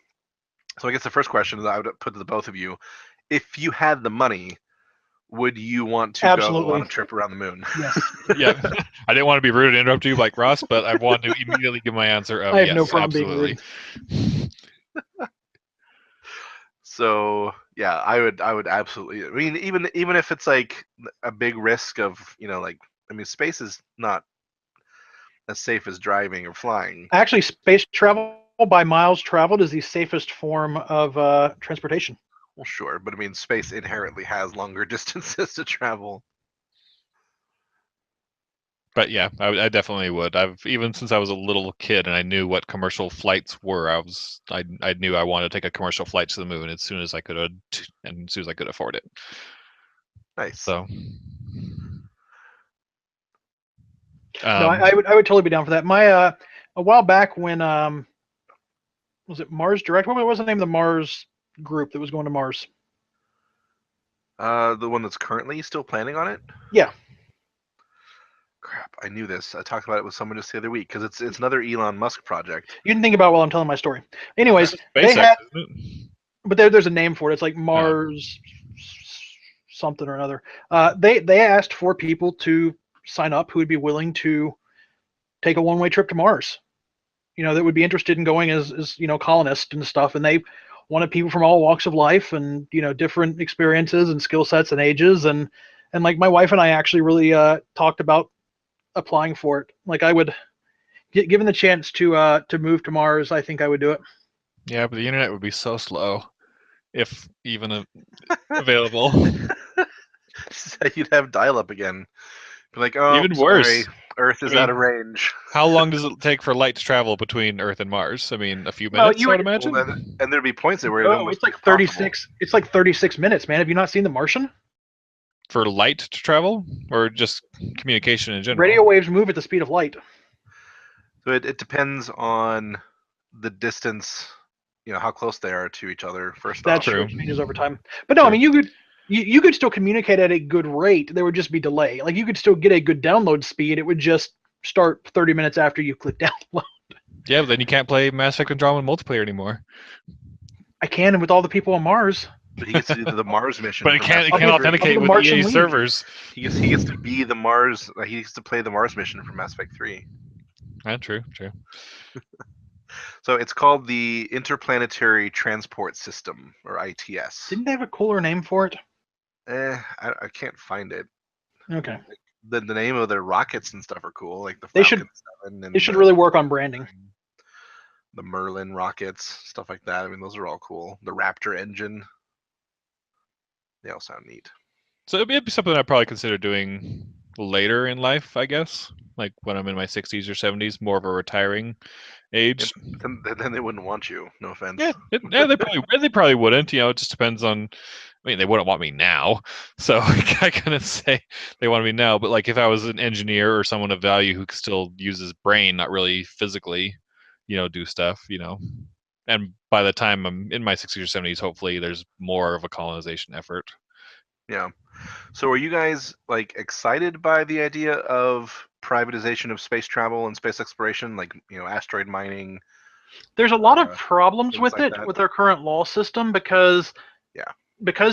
So I guess the first question that I would put to the both of you: if you had the money, would you want to go on a trip around the moon? Yes. Yeah. I didn't want to be rude and interrupt you like Ross, but I want to immediately give my answer of I have yes, no problem absolutely. being rude. So yeah, I would absolutely. I mean, even if it's like a big risk of, space is not as safe as driving or flying. Actually, space travel by miles traveled is the safest form of transportation. Well, sure, but I mean, space inherently has longer distances to travel. But yeah, I definitely would. Even since I was a little kid and I knew what commercial flights were, I knew I wanted to take a commercial flight to the moon as soon as I could, and as soon as I could afford it. Nice. So. No, I would totally be down for that. A while back when was it Mars Direct? What was the name of the Mars group that was going to Mars? The one that's currently still planning on it? Yeah. Crap, I knew this. I talked about it with someone just the other week because it's another Elon Musk project. You can think about it while I'm telling my story. Anyways, they had, but there's a name for it. It's like Mars something or another. They asked for people to sign up who would be willing to take a one-way trip to Mars. That would be interested in going as colonists and stuff, and they wanted people from all walks of life and different experiences and skill sets and ages, and like my wife and I actually really talked about applying for it. Like I would, given the chance to move to Mars, I think I would do it. Yeah, but the internet would be so slow, if even available. You'd have dial-up again. Be like, oh, even worse. Earth is out of range. How long does it take for light to travel between Earth and Mars? I mean, a few minutes, I would imagine. Well, and there'd be points where it's like 36. It's like 36 minutes, man. Have you not seen The Martian? For light to travel, or just communication in general? Radio waves move at the speed of light. So it depends on the distance, how close they are to each other. First, that's true. It changes over time. But no, I mean you could still communicate at a good rate. There would just be delay. Like you could still get a good download speed. It would just start 30 minutes after you click download. Yeah, but then you can't play Mass Effect Andromeda multiplayer anymore. I can, and with all the people on Mars. But he gets to do the Mars mission. But it can't authenticate with EA servers. He gets to be the Mars. He gets to play the Mars mission from Mass Effect 3. True. So it's called the Interplanetary Transport System, or ITS. Didn't they have a cooler name for it? I can't find it. Okay. The name of their rockets and stuff are cool, like the Falcon 7. They should really work on branding. The Merlin rockets, stuff like that. I mean, those are all cool. The Raptor engine. They all sound neat. So it'd be something I'd probably consider doing later in life, I guess. Like when I'm in my 60s or 70s, more of a retiring age. Then they wouldn't want you. No offense. Yeah, they probably wouldn't. It just depends on. I mean, they wouldn't want me now, so I couldn't say they want me now. But like, if I was an engineer or someone of value who still uses brain, not really physically, do stuff, And by the time I'm in my 60s or 70s, hopefully there's more of a colonization effort. Yeah. So are you guys like excited by the idea of privatization of space travel and space exploration, like, asteroid mining? There's a lot of problems with it, with our current law system, because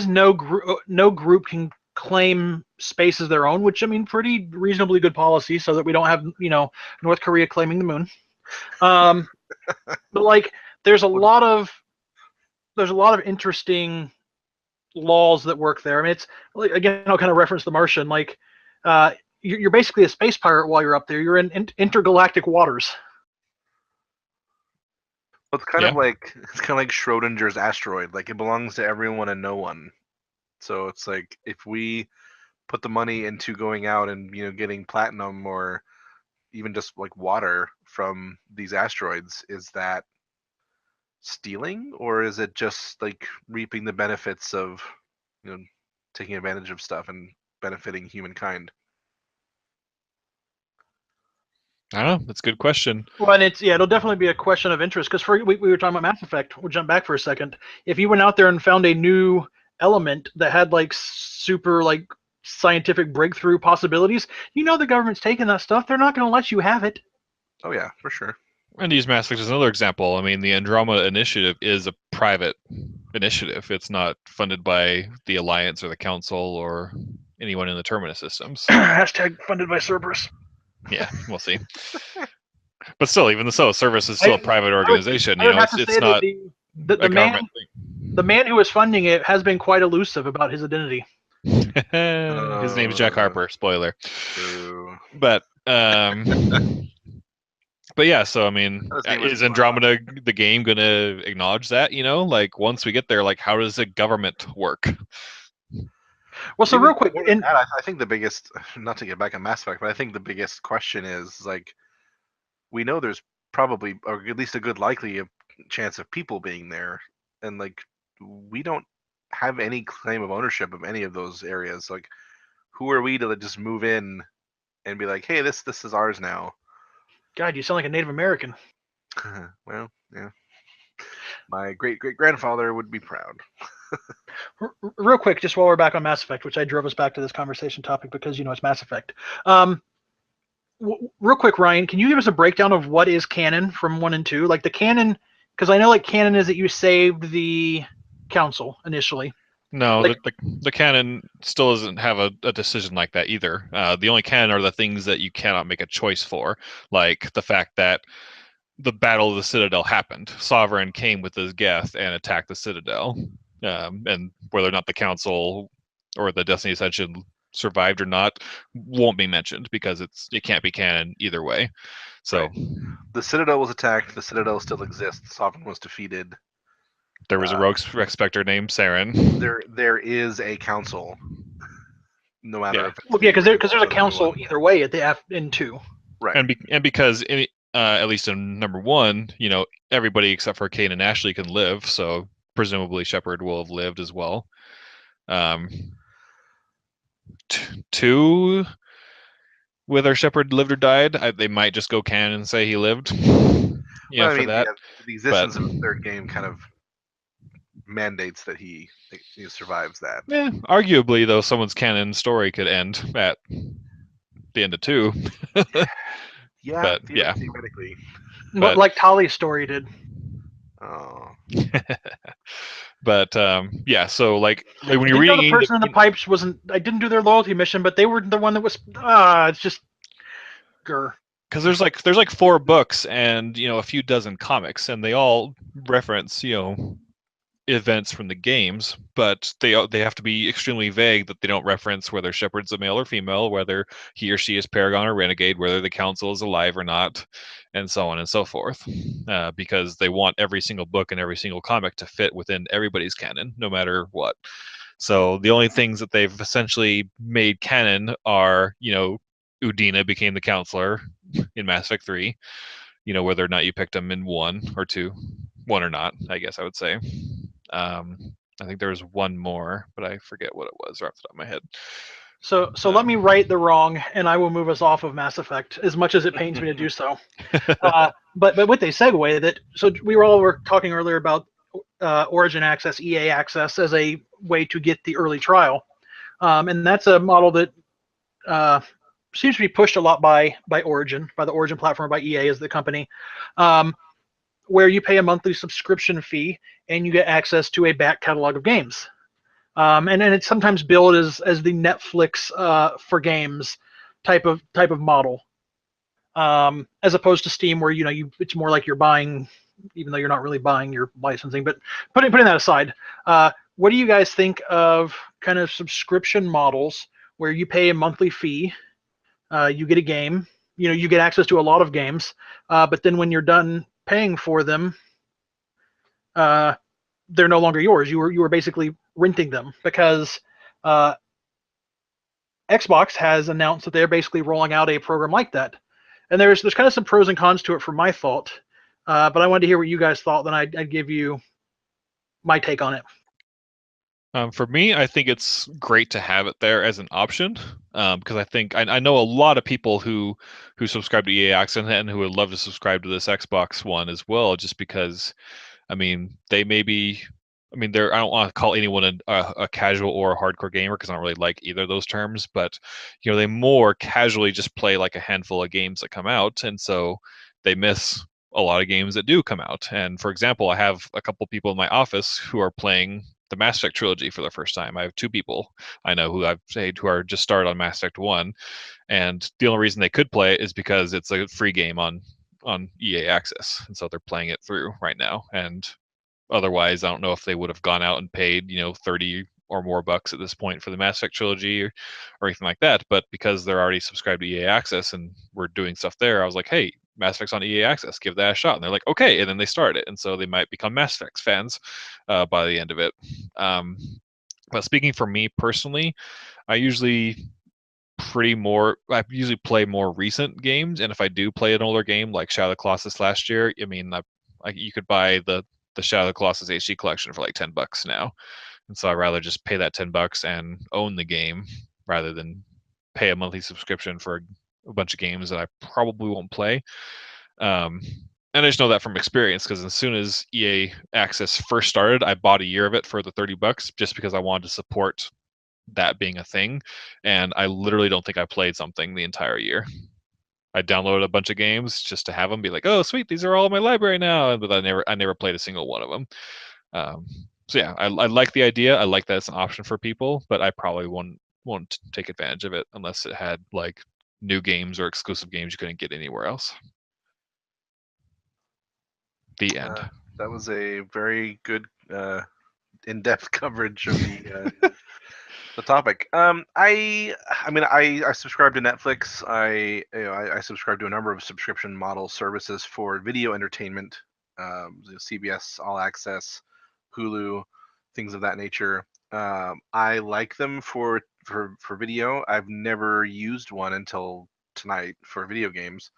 no group can claim space as their own, which I mean, pretty reasonably good policy, so that we don't have North Korea claiming the moon. But like, there's a lot of interesting laws that work there. I mean, it's like, again, I'll kind of reference The Martian. Like, you're basically a space pirate while you're up there. You're in intergalactic waters. It's kind of like Schrodinger's asteroid. Like, it belongs to everyone and no one. So it's like, if we put the money into going out and getting platinum or even just like water from these asteroids, is that stealing, or is it just like reaping the benefits of taking advantage of stuff and benefiting humankind? I don't know. That's a good question. Well, and it'll definitely be a question of interest, because we were talking about Mass Effect. We'll jump back for a second. If you went out there and found a new element that had like super like scientific breakthrough possibilities, the government's taking that stuff. They're not going to let you have it. Oh yeah, for sure. And to use Mass Effect as another example, I mean, the Andromeda Initiative is a private initiative. It's not funded by the Alliance or the Council or anyone in the Terminus systems. Hashtag funded by Cerberus. Yeah, we'll see. But still, even so, Cerberus is still a private organization. I would have to it's say not that a government the man who is funding it has been quite elusive about his identity. thing. His name's Jack Harper. Spoiler. But but yeah, so I mean, is Andromeda the game going to acknowledge that? Like once we get there, like how does the government work? Well, so real quick, I think the biggest, not to get back on Mass Effect, but I think the biggest question is like, we know there's probably, or at least a good likely chance of people being there, and like we don't have any claim of ownership of any of those areas. Like, who are we to just move in and be like, hey, this is ours now? God, you sound like a Native American. Well, yeah. My great-great-grandfather would be proud. Real quick, just while we're back on Mass Effect, which I drove us back to this conversation topic because it's Mass Effect. Real quick, Ryan, can you give us a breakdown of what is canon from 1 and 2? Like the canon, because I know like canon is that you saved the Council initially. No, the canon still doesn't have a decision like that either. The only canon are the things that you cannot make a choice for, like the fact that the Battle of the Citadel happened. Sovereign came with his Geth and attacked the Citadel. And whether or not the Council or the Destiny Ascension survived or not won't be mentioned because it can't be canon either way. So right. The Citadel was attacked. The Citadel still exists. Sovereign was defeated. There was a rogue specter named Saren. There is a council. No matter. Yeah. Because there's a council either way at the in 2. Right. And because at least in number 1, everybody except for Kane and Ashley can live, so presumably Shepard will have lived as well. 2, whether Shepard lived or died, they might just go canon and say he lived. For that. The existence of the third game kind of mandates that he survives that. Yeah, arguably though, someone's canon story could end at the end of 2. Yeah, but theoretically. Like Tali's story did. Oh. But so like when you're reading, the person in the pipes wasn't. I didn't do their loyalty mission, but they were the one that was. It's just. Grr. Because there's like 4 books and a few dozen comics, and they all reference events from the games, but they have to be extremely vague that they don't reference whether Shepard's a male or female, whether he or she is Paragon or Renegade, whether the Council is alive or not, and so on and so forth, because they want every single book and every single comic to fit within everybody's canon, no matter what. So the only things that they've essentially made canon are, Udina became the counselor in Mass Effect 3, whether or not you picked him in 1 or 2, 1 or not, I guess I would say. I think there was one more, but I forget what it was right off the top of my head. So let me right the wrong, and I will move us off of Mass Effect, as much as it pains me to do so. But with a segue, that so we were talking earlier about Origin access, EA access as a way to get the early trial, and that's a model that seems to be pushed a lot by Origin, by the Origin platform, by EA as the company. Where you pay a monthly subscription fee and you get access to a back catalog of games. And then it's sometimes billed as the Netflix for games type of model, as opposed to Steam, where it's more like you're buying, even though you're not really buying, you're licensing. But putting that aside, what do you guys think of kind of subscription models where you pay a monthly fee, you get a game, you get access to a lot of games, but then when you're done paying for them, they're no longer yours. You were basically renting them, because Xbox has announced that they're basically rolling out a program like that. And there's kind of some pros and cons to it from my thought, but I wanted to hear what you guys thought. Then I'd give you my take on it. For me, I think it's great to have it there as an option, because I think I know a lot of people who subscribe to EA Access and who would love to subscribe to this Xbox One as well, just because, they may be, I don't want to call anyone a casual or a hardcore gamer, because I don't really like either of those terms, but they more casually just play like a handful of games that come out, and so they miss a lot of games that do come out. And for example, I have a couple people in my office who are playing the Mass Effect trilogy for the first time. I have 2 people I know who I've said who are just started on Mass Effect 1, and the only reason they could play it is because it's a free game on EA Access, and so they're playing it through right now. And otherwise, I don't know if they would have gone out and paid 30 or more bucks at this point for the Mass Effect trilogy or anything like that. But because they're already subscribed to EA Access and we're doing stuff there, I was like, hey, Mass Effect's on EA Access, give that a shot. And they're like, okay, and then they started it, and so they might become Mass Effect fans by the end of it. But speaking for me personally, I usually play more recent games, and if I do play an older game like Shadow of the Colossus last year, I mean, you could buy the Shadow of the Colossus HD collection for like $10 now, and so I'd rather just pay that $10 and own the game rather than pay a monthly subscription for a bunch of games that I probably won't play. And I just know that from experience, because as soon as EA Access first started, I bought a year of it for the $30 just because I wanted to support that being a thing. And I literally don't think I played something the entire year. I downloaded a bunch of games just to have them, be like, oh sweet, these are all in my library now, but I never played a single one of them. So yeah, I like the idea. I like that it's an option for people, but I probably won't take advantage of it unless it had like new games or exclusive games you couldn't get anywhere else. The end. That was a very good in-depth coverage of the topic. I subscribe to Netflix. I subscribe to a number of subscription model services for video entertainment, CBS All Access, Hulu, things of that nature. I like them for video. I've never used one until tonight for video games.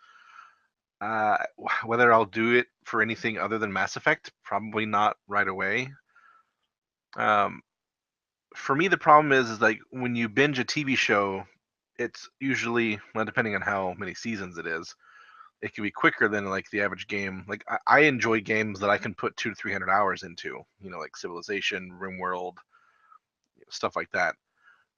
Whether I'll do it for anything other than Mass Effect, probably not right away. For me, the problem is like when you binge a TV show, it's usually, well, depending on how many seasons it is, it can be quicker than like the average game. Like I enjoy games that I can put 200 to 300 hours into, like Civilization, RimWorld, stuff like that.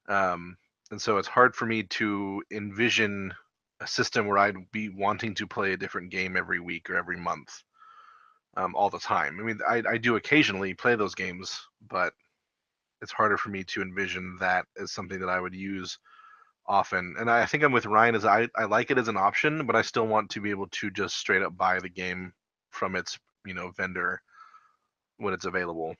And so it's hard for me to envision a system where I'd be wanting to play a different game every week or every month, all the time. I mean, I do occasionally play those games, but it's harder for me to envision that as something that I would use often. And I think I'm with Ryan, as I like it as an option, but I still want to be able to just straight up buy the game from its vendor when it's available.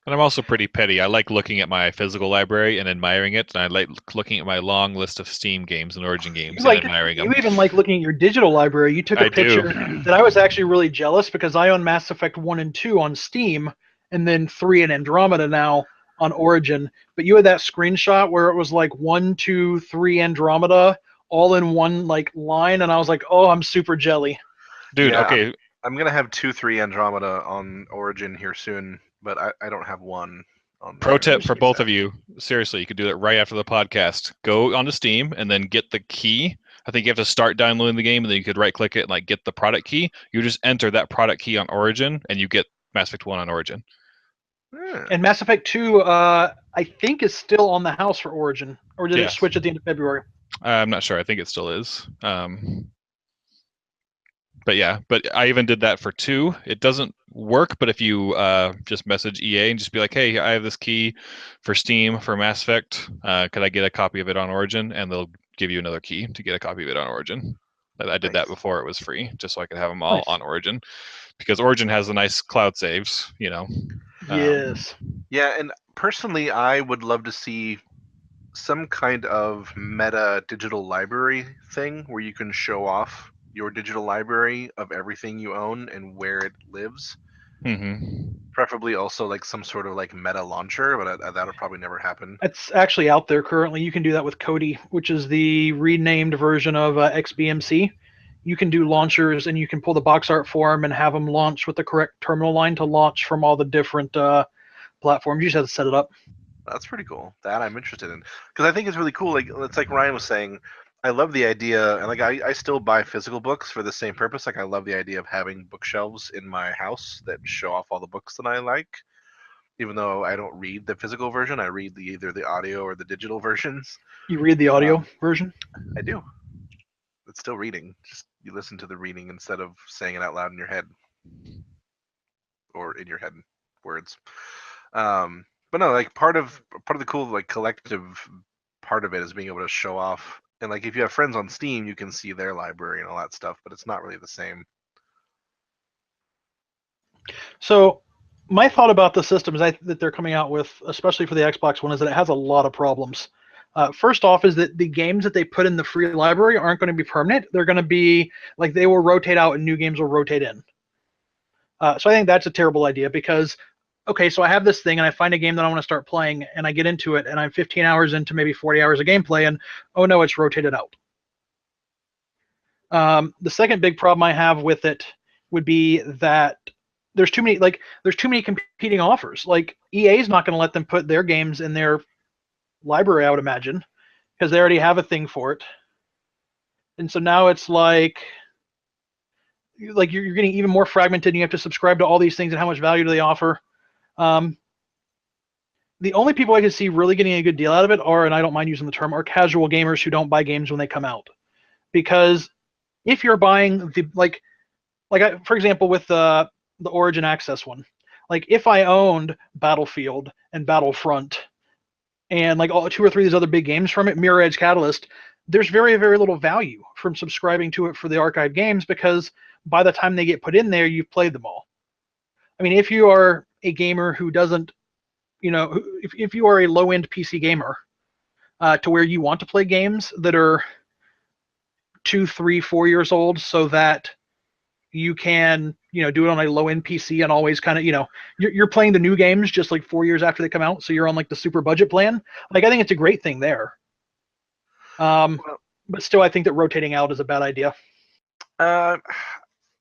And I'm also pretty petty. I like looking at my physical library and admiring it, and I like looking at my long list of Steam games and Origin games and admiring them. You even like looking at your digital library. You took a picture that I was actually really jealous, because I own Mass Effect 1 and 2 on Steam, and then 3 and Andromeda now on Origin. But you had that screenshot where it was like 1, 2, 3 Andromeda all in one like line, and I was like, oh, I'm super jelly. Dude, yeah, okay. I'm gonna have 2, 3 Andromeda on Origin here soon, but I don't have one. Pro tip for both of you. Seriously, you could do it right after the podcast. Go onto Steam and then get the key. I think you have to start downloading the game, and then you could right click it and like get the product key. You just enter that product key on Origin and you get Mass Effect 1 on Origin. And Mass Effect 2, I think, is still on the house for Origin, or did it switch at the end of February? I'm not sure. I think it still is. But yeah, but I even did that for 2. It doesn't work, but if you just message EA and just be like, hey, I have this key for Steam for Mass Effect. Could I get a copy of it on Origin? And they'll give you another key to get a copy of it on Origin. I did that before it was free, just so I could have them all on Origin, because Origin has the nice cloud saves, Yes. Yeah, and personally, I would love to see some kind of meta digital library thing where you can show off your digital library of everything you own and where it lives. Mm-hmm. Preferably also like some sort of like meta launcher, but that'll probably never happen. It's actually out there currently. You can do that with Kodi, which is the renamed version of XBMC. You can do launchers, and you can pull the box art for them and have them launch with the correct terminal line to launch from all the different platforms. You just have to set it up. That's pretty cool. That I'm interested in, because I think it's really cool. Like it's like Ryan was saying, I love the idea, and like I still buy physical books for the same purpose. Like I love the idea of having bookshelves in my house that show off all the books that I like. Even though I don't read the physical version, I read either the audio or the digital versions. You read the audio version? I do. It's still reading, just you listen to the reading instead of saying it out loud in your head or in your head words. But no, like part of the cool like collective part of it is being able to show off. And like if you have friends on Steam, you can see their library and all that stuff, but it's not really the same. So my thought about the systems that they're coming out with, especially for the Xbox One, is that it has a lot of problems. First off, is that the games that they put in the free library aren't going to be permanent. They're going to be like they will rotate out and new games will rotate in. So I think that's a terrible idea because, okay, so I have this thing and I find a game that I want to start playing and I get into it and I'm 15 hours into maybe 40 hours of gameplay and oh no, it's rotated out. The second big problem I have with it would be that there's too many competing offers. Like EA is not going to let them put their games in their library, I would imagine, because they already have a thing for it. And so now it's like you're getting even more fragmented and you have to subscribe to all these things and how much value do they offer. The only people I could see really getting a good deal out of it are, and I don't mind using the term, are casual gamers who don't buy games when they come out. Because if you're buying for example, with the Origin Access one, like if I owned Battlefield and Battlefront and like all 2 or 3 of these other big games from it, Mirror Edge, Catalyst, there's very, very little value from subscribing to it for the archive games because by the time they get put in there, you've played them all. I mean, if you are a gamer who doesn't, if you are a low-end PC gamer to where you want to play games that are 2, 3, 4 years old so that you can, do it on a low-end PC and always kind of, you're playing the new games just like 4 years after they come out, so you're on like the super budget plan. Like I think it's a great thing there. But still, I think that rotating out is a bad idea.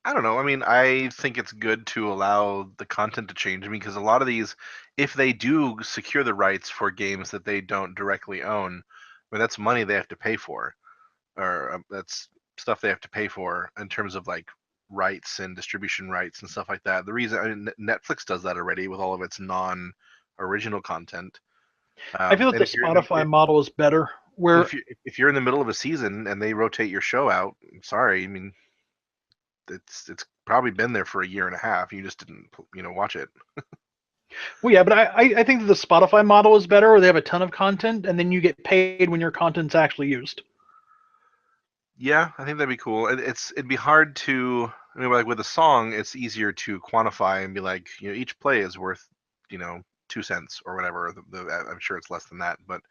I don't know. I mean, I think it's good to allow the content to change. I mean, because a lot of these, if they do secure the rights for games that they don't directly own, I mean, that's money they have to pay for, or that's stuff they have to pay for in terms of like rights and distribution rights and stuff like that. The reason, I mean, Netflix does that already with all of its non-original content. I feel that the Spotify model is better. Where if you're in the middle of a season and they rotate your show out, I'm sorry, I mean, it's probably been there for a year and a half. You just didn't, watch it. Well, yeah, but I think that the Spotify model is better, where they have a ton of content and then you get paid when your content's actually used. Yeah, I think that'd be cool. It'd be hard to, I mean, like with a song, it's easier to quantify and be like, each play is worth, 2 cents or whatever. I'm sure it's less than that, but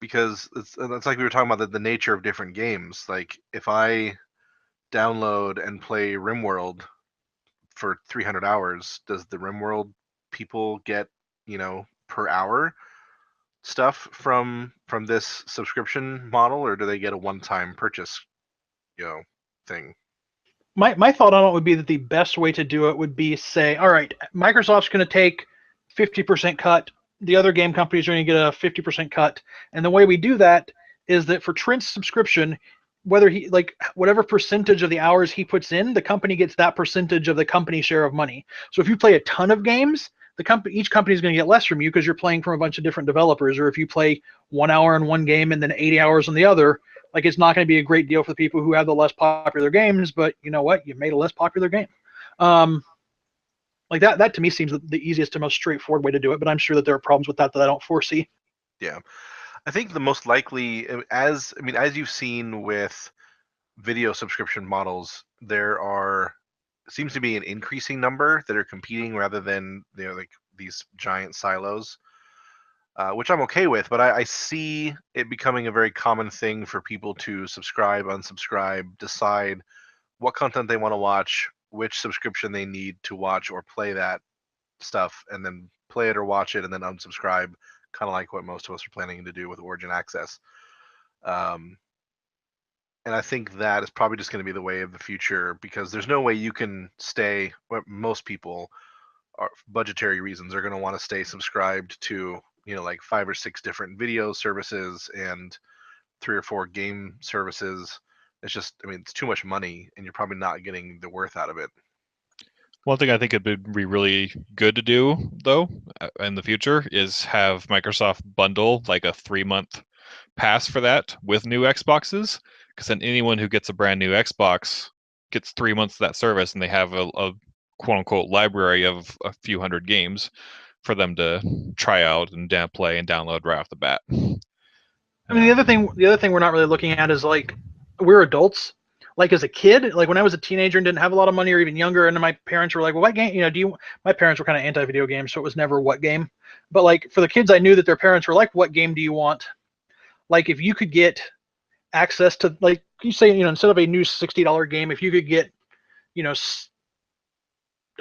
because it's like we were talking about the nature of different games. Like if I download and play RimWorld for 300 hours, does the RimWorld people get, per hour stuff from this subscription model, or do they get a one-time purchase, thing? My thought on it would be that the best way to do it would be say, all right, Microsoft's going to take 50% cut. The other game companies are going to get a 50% cut. And the way we do that is that for Trent's subscription, whether he whatever percentage of the hours he puts in, the company gets that percentage of the company share of money. So if you play a ton of games, each company is going to get less from you because you're playing from a bunch of different developers. Or if you play 1 hour in one game and then 80 hours on the other, like it's not going to be a great deal for the people who have the less popular games. But you know what? You made a less popular game. Like that to me seems the easiest and most straightforward way to do it, but I'm sure that there are problems with that I don't foresee. Yeah. I think the most likely, as you've seen with video subscription models, there seems to be an increasing number that are competing rather than, like these giant silos, which I'm okay with, but I see it becoming a very common thing for people to subscribe, unsubscribe, decide what content they want to watch, which subscription they need to watch or play that stuff, and then play it or watch it and then unsubscribe, kind of like what most of us are planning to do with Origin Access. And I think that is probably just going to be the way of the future, because there's no way you can stay, most people, for budgetary reasons, are going to want to stay subscribed to, like 5 or 6 different video services and 3 or 4 game services. It's just, it's too much money, and you're probably not getting the worth out of it. One thing I think it'd be really good to do, though, in the future is have Microsoft bundle like a 3-month pass for that with new Xboxes, because then anyone who gets a brand new Xbox gets 3 months of that service, and they have a quote unquote library of a few hundred games for them to try out and play and download right off the bat. I mean, the other thing we're not really looking at is like we're adults. Like as a kid, like when I was a teenager and didn't have a lot of money or even younger, and my parents were like, "Well, what game? You know, my parents were kind of anti-video games, so it was never what game. But like for the kids, I knew that their parents were like, "What game do you want?" Like if you could get access to, like you say, you know, instead of a new $60 game, if you could get, you know,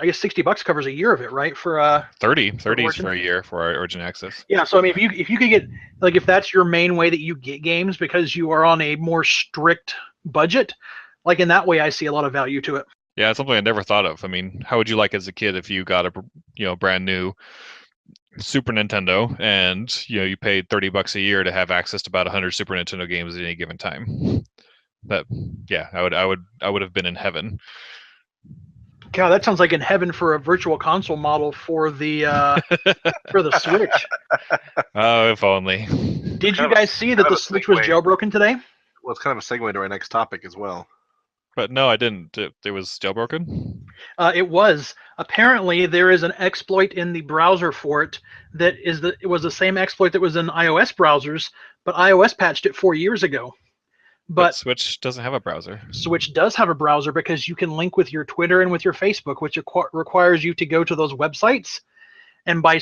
I guess $60 covers a year of it, right? For 30 for a year for our Origin Access. Yeah, so I mean, if you could get, like, if that's your main way that you get games because you are on a more strict budget, like in that way, I see a lot of value to it. Yeah, it's something I never thought of. I mean, how would you like as a kid if you got a brand new Super Nintendo and you paid $30 a year to have access to about 100 Super Nintendo games at any given time? But yeah, I would have been in heaven. God, that sounds like in heaven for a virtual console model for the for the Switch. Oh, if only. Did you guys see that the Switch was jailbroken today? Well, it's kind of a segue to our next topic as well. But no, I didn't. It was jailbroken? It was. Apparently, there is an exploit in the browser for it it was the same exploit that was in iOS browsers, but iOS patched it 4 years ago. But Switch doesn't have a browser. Switch does have a browser because you can link with your Twitter and with your Facebook, which requires you to go to those websites. And by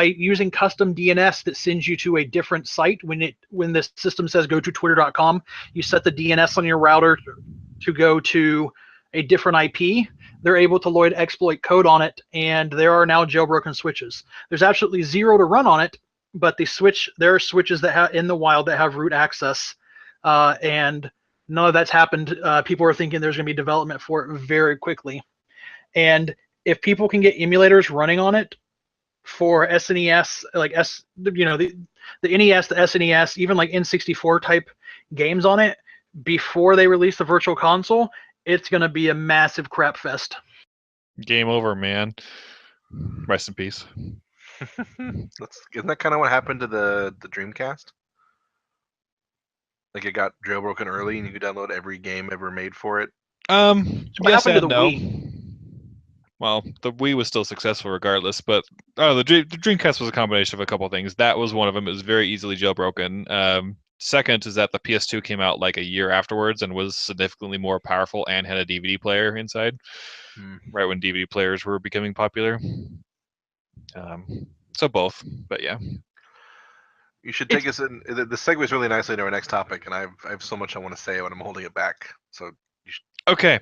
using custom DNS that sends you to a different site, when the system says go to twitter.com, you set the DNS on your router to go to a different IP. They're able to load exploit code on it, and there are now jailbroken switches. There's absolutely zero to run on it, but there are switches that have in the wild that have root access. And none of that's happened. People are thinking there's going to be development for it very quickly. And if people can get emulators running on it for SNES, like the NES, the SNES, even like N64 type games on it before they release the virtual console, it's going to be a massive crap fest. Game over, man. Rest in peace. Isn't that kind of what happened to the Dreamcast? Like it got jailbroken early, and you could download every game ever made for it. What happened to the Wii? Well, the Wii was still successful regardless, but the Dreamcast was a combination of a couple of things. That was one of them. It was very easily jailbroken. Second is that the PS2 came out like a year afterwards and was significantly more powerful and had a DVD player inside, right when DVD players were becoming popular. So both, but yeah. You should take us in. The segues really nicely to our next topic, and I have so much I want to say, but I'm holding it back. So you should. Okay,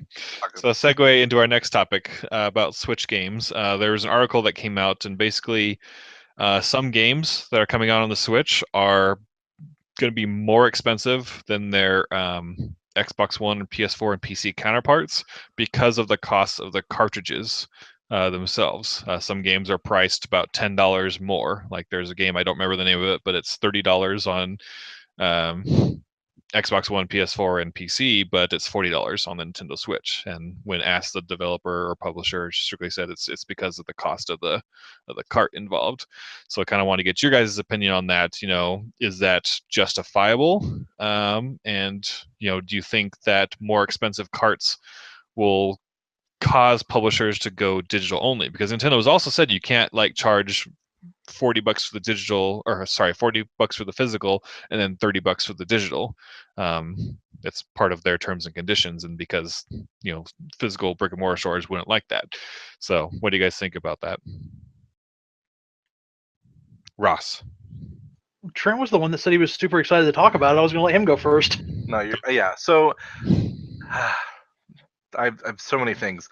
so segue into our next topic about Switch games. There was an article that came out, and basically some games that are coming out on the Switch are going to be more expensive than their Xbox One, PS4, and PC counterparts because of the cost of the cartridges themselves. Some games are priced about $10 more. Like there's a game, I don't remember the name of it, but it's $30 on Xbox One, PS4, and PC, but it's $40 on the Nintendo Switch. And when asked, the developer or publisher strictly said it's because of the cost of the cart involved. So I kind of want to get your guys' opinion on that. Is that justifiable? And do you think that more expensive carts will cause publishers to go digital only? Because Nintendo has also said you can't charge $40 for the digital, or sorry, $40 for the physical, and then $30 for the digital. It's part of their terms and conditions, and because physical brick and mortar stores wouldn't like that. So, what do you guys think about that, Ross? Trent was the one that said he was super excited to talk about it. I was going to let him go first. No, so I have so many things.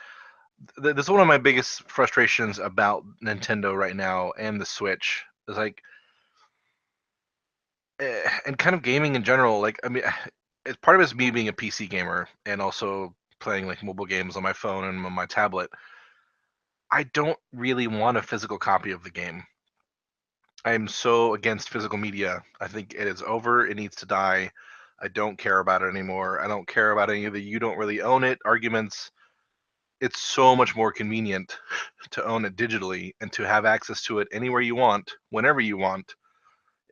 This is one of my biggest frustrations about Nintendo right now and the Switch. Is and kind of gaming in general. I mean, part of it's me being a PC gamer and also playing mobile games on my phone and on my tablet. I don't really want a physical copy of the game. I am so against physical media. I think it is over. It needs to die. I don't care about it anymore. I don't care about any of the "you don't really own it" arguments. It's so much more convenient to own it digitally and to have access to it anywhere you want, whenever you want.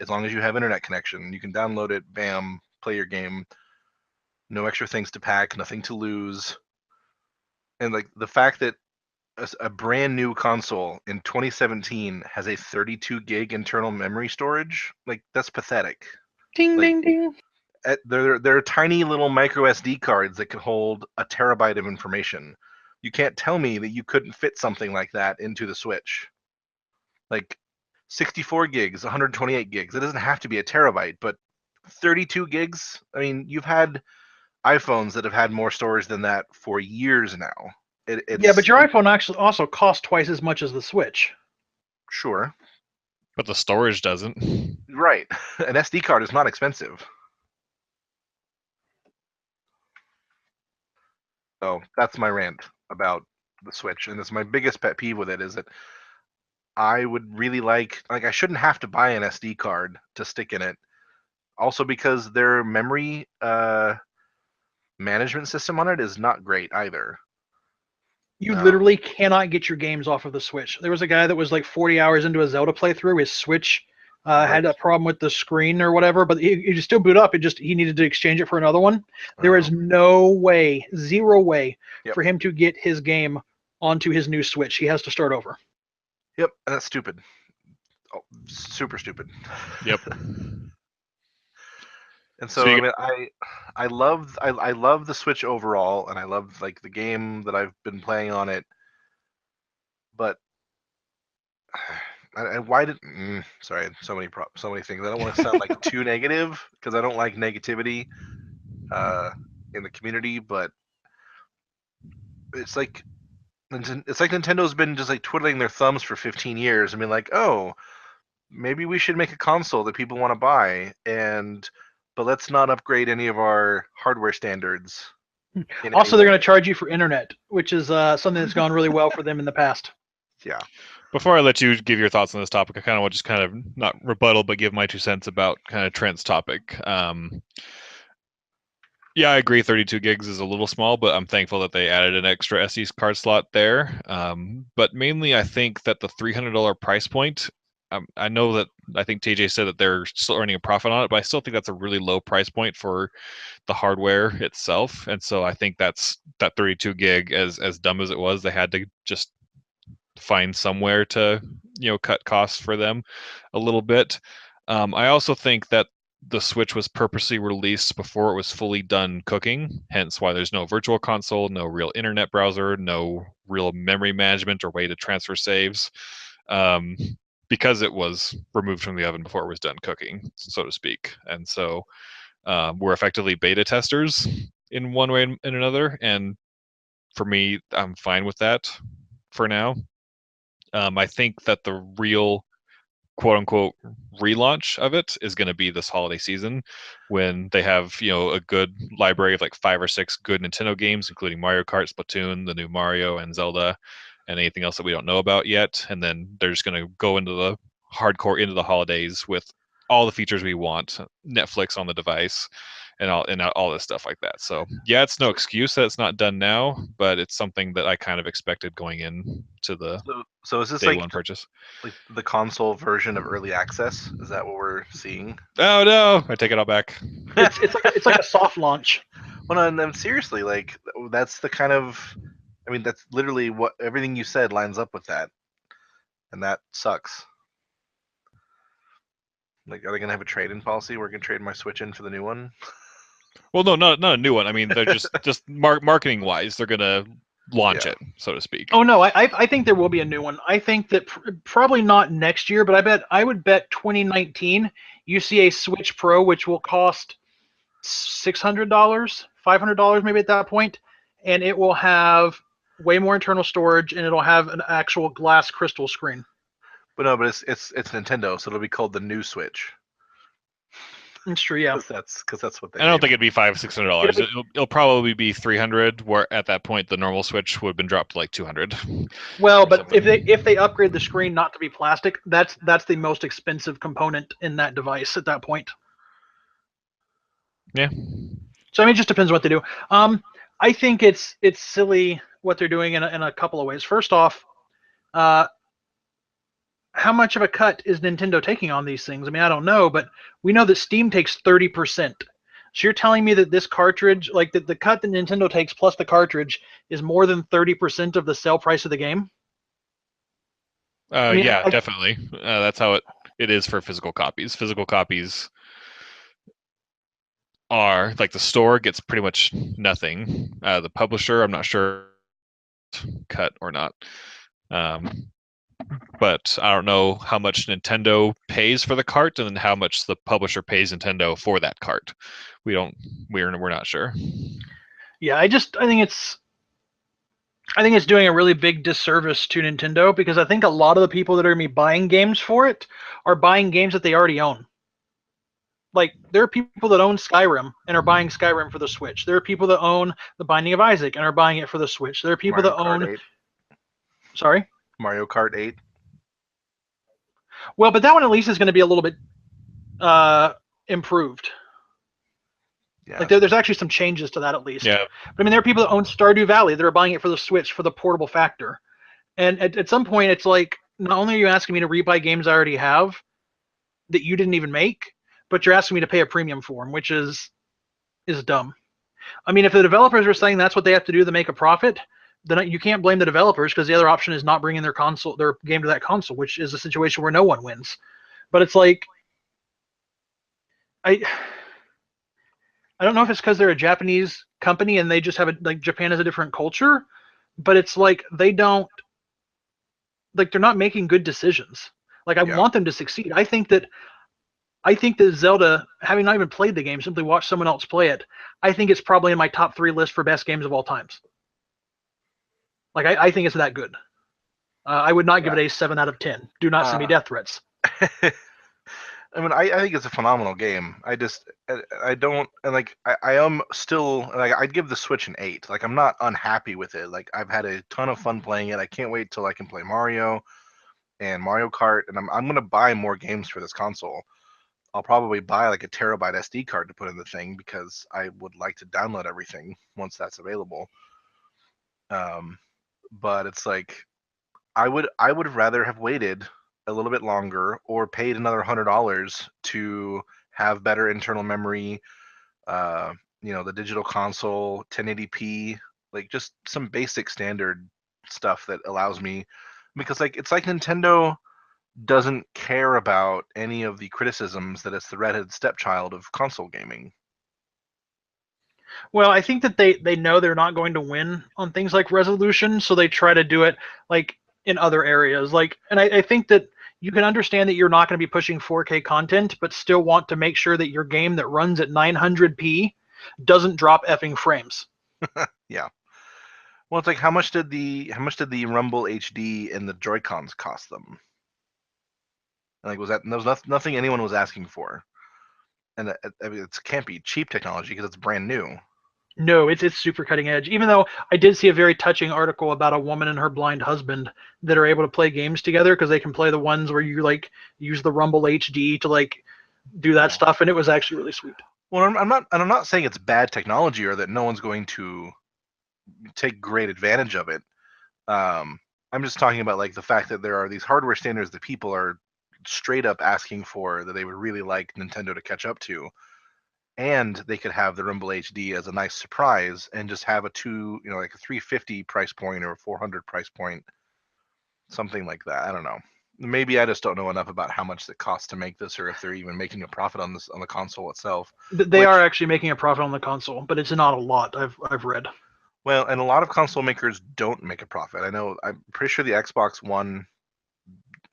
as long as you have internet connection. You can download it, bam, play your game. No extra things to pack, nothing to lose. And like the fact that a brand new console in 2017 has a 32 gig internal memory storage, like that's pathetic. Ding, Like, ding, ding. There are tiny little micro SD cards that can hold a terabyte of information. You can't tell me that you couldn't fit something like that into the Switch. Like 64 gigs, 128 gigs. It doesn't have to be a terabyte, but 32 gigs. I mean, you've had iPhones that have had more storage than that for years now. Yeah, but your iPhone actually also costs twice as much as the Switch. Sure. But the storage doesn't. Right. An SD card is not expensive. So that's my rant about the Switch. And it's my biggest pet peeve with it is that I would really like I shouldn't have to buy an SD card to stick in it. Also because their memory management system on it is not great either. You literally cannot get your games off of the Switch. There was a guy that was like 40 hours into a Zelda playthrough. His Switch had a problem with the screen or whatever, but he just still boot up. He needed to exchange it for another one. There is no way, zero way, for him to get his game onto his new Switch. He has to start over. Yep, and that's stupid. Oh, super stupid. Yep. And so I mean, I love the Switch overall, and I love like the game that I've been playing on it. But why did sorry, so many things. I don't want to sound like too negative because I don't like negativity in the community, but it's like Nintendo's been just like twiddling their thumbs for 15 years. I mean, like, oh, maybe we should make a console that people want to buy, but let's not upgrade any of our hardware standards. Also, they're going to charge you for internet, which is something that's gone really well for them in the past. Yeah. Before I let you give your thoughts on this topic, I kind of want to just kind of not rebuttal, but give my 2 cents about kind of Trent's topic. Yeah, I agree. 32 gigs is a little small, but I'm thankful that they added an extra SD card slot there. But mainly, I think that the $300 price point. I know that I think TJ said that they're still earning a profit on it, but I still think that's a really low price point for the hardware itself. And so I think that 32 gig, as dumb as it was, they had to just find somewhere to cut costs for them a little bit. I also think that the Switch was purposely released before it was fully done cooking, hence why there's no virtual console, no real internet browser, no real memory management or way to transfer saves, because it was removed from the oven before it was done cooking, so to speak. And so we're effectively beta testers in one way and another, and for me, I'm fine with that for now. I think that the real quote unquote relaunch of it is going to be this holiday season when they have a good library of like 5 or 6 good Nintendo games, including Mario Kart, Splatoon, the new Mario, and Zelda, and anything else that we don't know about yet. And then they're just going to go into the hardcore into the holidays with all the features we want, Netflix on the device, and all this stuff like that. So yeah, it's no excuse that it's not done now, but it's something that I kind of expected going in to the so is this day one purchase. Like the console version of early access? Is that what we're seeing? Oh no, I take it all back. It's like a soft launch. Well, no, seriously, like that's the kind of, I mean, that's literally what everything you said lines up with that, and that sucks. Like, are they gonna have a trade-in policy where I can trade my Switch in for the new one? Well, no, not a new one. I mean, they're just marketing wise, they're gonna launch it, so to speak. Oh no, I think there will be a new one. I think that probably not next year, but I would bet 2019 you see a Switch Pro, which will cost $600, $500 maybe at that point, and it will have way more internal storage, and it'll have an actual glass crystal screen. But no, but it's Nintendo, so it'll be called the new Switch. It's true, yeah. Because that's what they. I don't think it'd be $500-$600. It'll probably be $300. Where at that point the normal Switch would have been dropped to like $200. Well, but if they upgrade the screen not to be plastic, that's the most expensive component in that device at that point. Yeah. So I mean, it just depends what they do. I think it's silly what they're doing in a couple of ways. First off, how much of a cut is Nintendo taking on these things? I mean, I don't know, but we know that Steam takes 30%. So you're telling me that this cartridge, like the cut that Nintendo takes plus the cartridge, is more than 30% of the sale price of the game? I mean, Yeah, definitely. That's how it is for physical copies. Physical copies are like the store gets pretty much nothing. The publisher, I'm not sure, cut or not. But I don't know how much Nintendo pays for the cart and then how much the publisher pays Nintendo for that cart. We're not sure. Yeah, I think it's doing a really big disservice to Nintendo, because I think a lot of the people that are going to be buying games for it are buying games that they already own. Like, there are people that own Skyrim and are buying Skyrim for the Switch. There are people that own The Binding of Isaac and are buying it for the Switch. There are people that own... 8. Sorry? Mario Kart 8. Well, but that one at least is going to be a little bit improved. Yeah. Like, there's actually some changes to that at least. Yeah. But I mean, there are people that own Stardew Valley that are buying it for the Switch for the portable factor. And at some point, it's like, not only are you asking me to rebuy games I already have that you didn't even make, but you're asking me to pay a premium for them, which is dumb. I mean, if the developers are saying that's what they have to do to make a profit, then you can't blame the developers, because the other option is not bringing their game to that console, which is a situation where no one wins. But it's like, I don't know if it's because they're a Japanese company and they just have Japan has a different culture, but it's like they're not making good decisions. Like, I want them to succeed. I think that Zelda, having not even played the game, simply watched someone else play it, I think it's probably in my top 3 list for best games of all times. Like, I think it's that good. I would not give it a 7 out of 10. Do not send me death threats. I mean, I think it's a phenomenal game. I don't, and like, I am still, like, I'd give the Switch an 8. Like, I'm not unhappy with it. Like, I've had a ton of fun playing it. I can't wait till I can play Mario and Mario Kart, and I'm gonna buy more games for this console. I'll probably buy like a terabyte SD card to put in the thing, because I would like to download everything once that's available. But it's like, I would rather have waited a little bit longer or paid another $100 to have better internal memory, the digital console, 1080p, like just some basic standard stuff that allows me, because like, it's like Nintendo doesn't care about any of the criticisms that it's the redheaded stepchild of console gaming. Well, I think that they know they're not going to win on things like resolution, so they try to do it like in other areas. Like, and I think that you can understand that you're not going to be pushing 4K content, but still want to make sure that your game that runs at 900p doesn't drop effing frames. Yeah. Well, it's like, how much did the Rumble HD and the Joy-Cons cost them? Like, there was nothing anyone was asking for, and it can't be cheap technology because it's brand new. No, it's super cutting edge. Even though I did see a very touching article about a woman and her blind husband that are able to play games together, because they can play the ones where you like use the Rumble HD to like do that stuff, and it was actually really sweet. Well, I'm not saying it's bad technology or that no one's going to take great advantage of it. I'm just talking about like the fact that there are these hardware standards that people are straight up asking for, that they would really like Nintendo to catch up to, and they could have the Rumble HD as a nice surprise and just have like a $350 price point or a $400 price point, something like that. I don't know. Maybe I just don't know enough about how much it costs to make this, or if they're even making a profit on the console itself. They are actually making a profit on the console, but it's not a lot. I've read. Well, and a lot of console makers don't make a profit. I'm pretty sure the Xbox One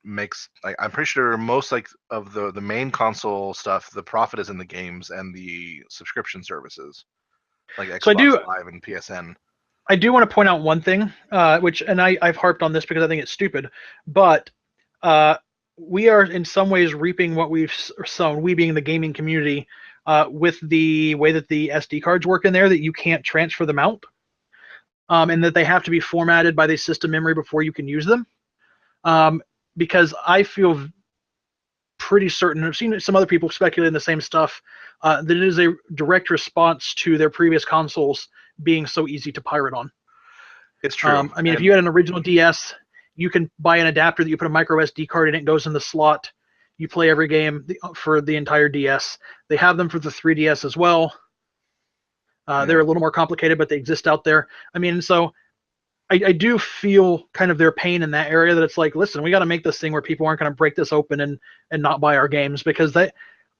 makes, like, I'm pretty sure most like of the main console stuff, the profit is in the games and the subscription services, like Xbox Live and PSN. I do want to point out one thing, and I've harped on this because I think it's stupid, but we are in some ways reaping what we've sown, we being the gaming community, with the way that the SD cards work in there, that you can't transfer them out, and that they have to be formatted by the system memory before you can use them. Because I feel pretty certain, I've seen some other people speculating the same stuff, that it is a direct response to their previous consoles being so easy to pirate on. It's true. I mean, if you had an original DS, you can buy an adapter that you put a micro SD card in, it goes in the slot. You play every game for the entire DS. They have them for the 3DS as well. They're a little more complicated, but they exist out there. I mean, so I do feel kind of their pain in that area, that it's like, listen, we got to make this thing where people aren't going to break this open and not buy our games, because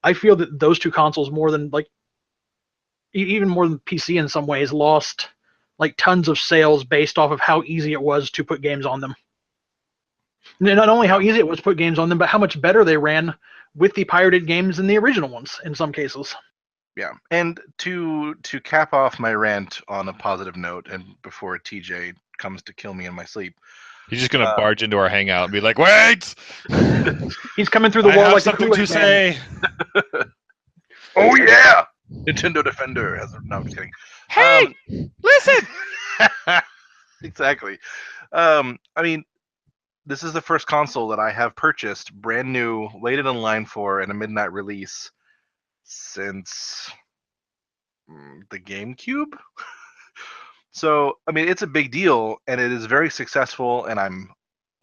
I feel that those two consoles, more than like even more than PC in some ways, lost like tons of sales based off of how easy it was to put games on them. Not only how easy it was to put games on them, but how much better they ran with the pirated games than the original ones in some cases. Yeah, and to cap off my rant on a positive note, and before TJ comes to kill me in my sleep, he's just gonna barge into our hangout and be like, "Wait!" He's coming through the wall like something to say. Oh yeah, Nintendo Defender has. No, I'm just kidding. Hey, listen. Exactly. I mean, this is the first console that I have purchased, brand new, waited in line for, and a midnight release since the GameCube. So, I mean, it's a big deal, and it is very successful, and I'm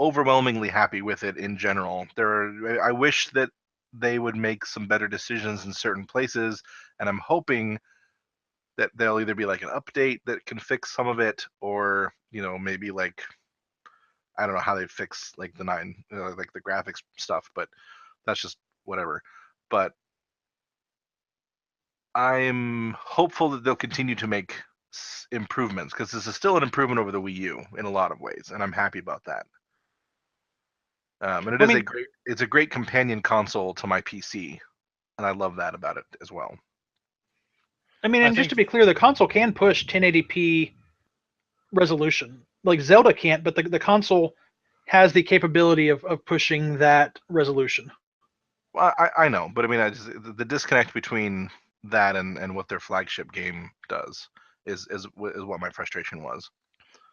overwhelmingly happy with it in general. I wish that they would make some better decisions in certain places, and I'm hoping that there'll either be like an update that can fix some of it, or maybe like, I don't know how they fix like the like the graphics stuff, but that's just whatever. But I'm hopeful that they'll continue to make improvements, because this is still an improvement over the Wii U in a lot of ways, and I'm happy about that. And it's a great companion console to my PC, and I love that about it as well. I mean, and just to be clear, the console can push 1080p resolution. Like Zelda can't, but the console has the capability of pushing that resolution. Well, I know, but I mean, the disconnect between that and what their flagship game does is what my frustration was.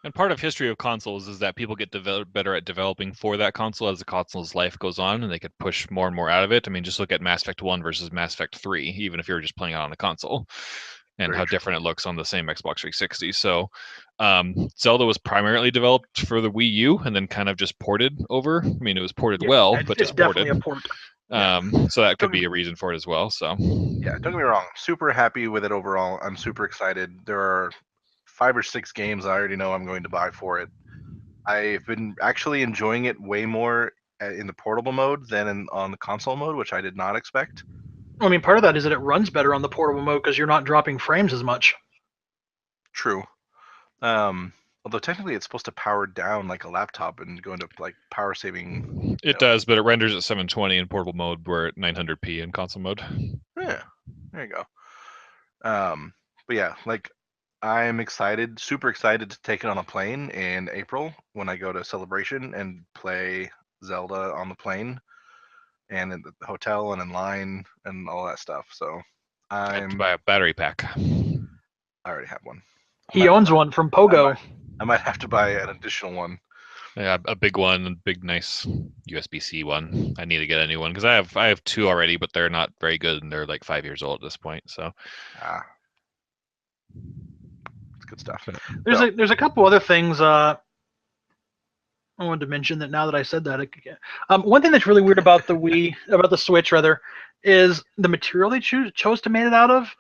And part of history of consoles is that people get better at developing for that console as the console's life goes on, and they could push more and more out of it. I mean, just look at Mass Effect 1 versus Mass Effect 3, even if you were just playing it on a console, and Very how true. different it looks on the same Xbox 360. So Zelda was primarily developed for the Wii U and then kind of just ported over. I mean, it was ported but it's just definitely ported. A port. So that could be a reason for it as well. So yeah, don't get me wrong, super happy with it overall. I'm super excited. There are 5 or 6 games I already know I'm going to buy for it. I've been actually enjoying it way more in the portable mode than on the console mode, which I did not expect. I mean, part of that is that it runs better on the portable mode because you're not dropping frames as much. True. Although technically it's supposed to power down like a laptop and go into like power saving. It does, but it renders at 720 in portable mode. We're at 900p in console mode. Yeah, there you go. But yeah, like, I'm excited, super excited to take it on a plane in April when I go to Celebration and play Zelda on the plane and in the hotel and in line and all that stuff. So I have to buy a battery pack. I already have one. He owns one from Pogo. I might have to buy an additional one. Yeah, a big one, a big nice USB-C one. I need to get a new one because I have 2 already, but they're not very good and they're like 5 years old at this point. So it's good stuff. There's a couple other things I wanted to mention that now that I said that. One thing that's really weird about the Switch rather, is the material they chose to make it out of.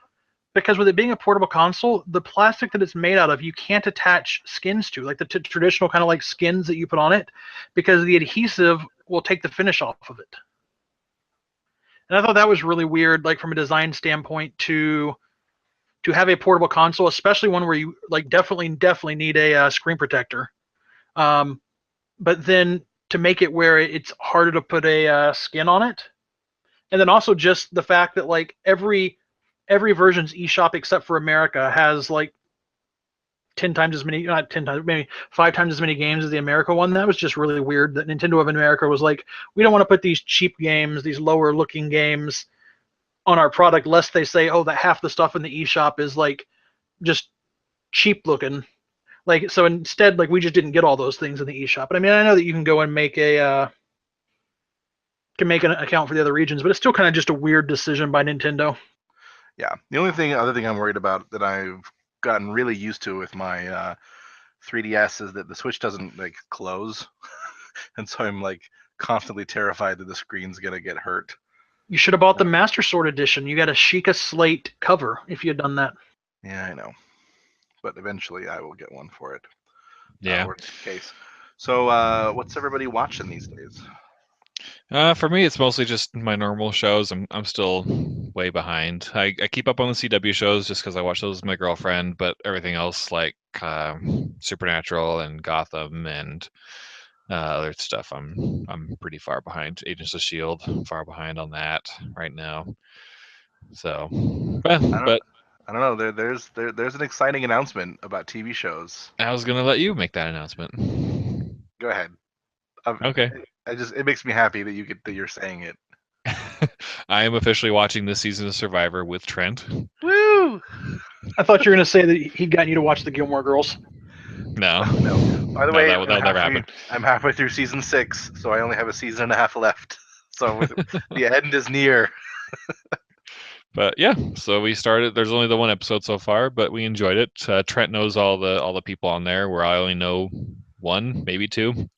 Because with it being a portable console, the plastic that it's made out of, you can't attach skins to, like the traditional kind of like skins that you put on it, because the adhesive will take the finish off of it. And I thought that was really weird, like from a design standpoint, to have a portable console, especially one where you like definitely need a screen protector. But then to make it where it's harder to put a skin on it, and then also just the fact that like every version's eShop except for America has like 10 times as many, not 10 times, maybe 5 times as many games as the America one. That was just really weird that Nintendo of America was like, we don't want to put these cheap games, these lower looking games on our product, lest they say, oh, that half the stuff in the eShop is like just cheap looking. Like, so instead, like, we just didn't get all those things in the eShop. But I mean, I know that you can go and make an account for the other regions, but it's still kind of just a weird decision by Nintendo. Yeah, the other thing I'm worried about that I've gotten really used to with my 3DS is that the Switch doesn't like close. and so I'm like constantly terrified that the screen's gonna get hurt. You should have bought the Master Sword edition. You got a Sheikah slate cover if you had done that. Yeah, I know, but eventually I will get one for it. Yeah. Worst case. So, what's everybody watching these days? For me, it's mostly just my normal shows. I'm still way behind. I keep up on the CW shows just because I watch those with my girlfriend, but everything else like Supernatural and Gotham and other stuff, I'm pretty far behind. Agents of Shield, far behind on that right now. So, but I don't know. There's an exciting announcement about TV shows. I was gonna let you make that announcement. Go ahead. Okay. It makes me happy that you're saying it. I am officially watching this season of Survivor with Trent. Woo! I thought you were going to say that he'd gotten you to watch the Gilmore Girls. No. By the way, that'll never happen. I'm halfway through season 6, so I only have a season and a half left. So the end is near. But yeah, so we started. There's only the one episode so far, but we enjoyed it. Trent knows all the people on there, where I only know one, maybe two,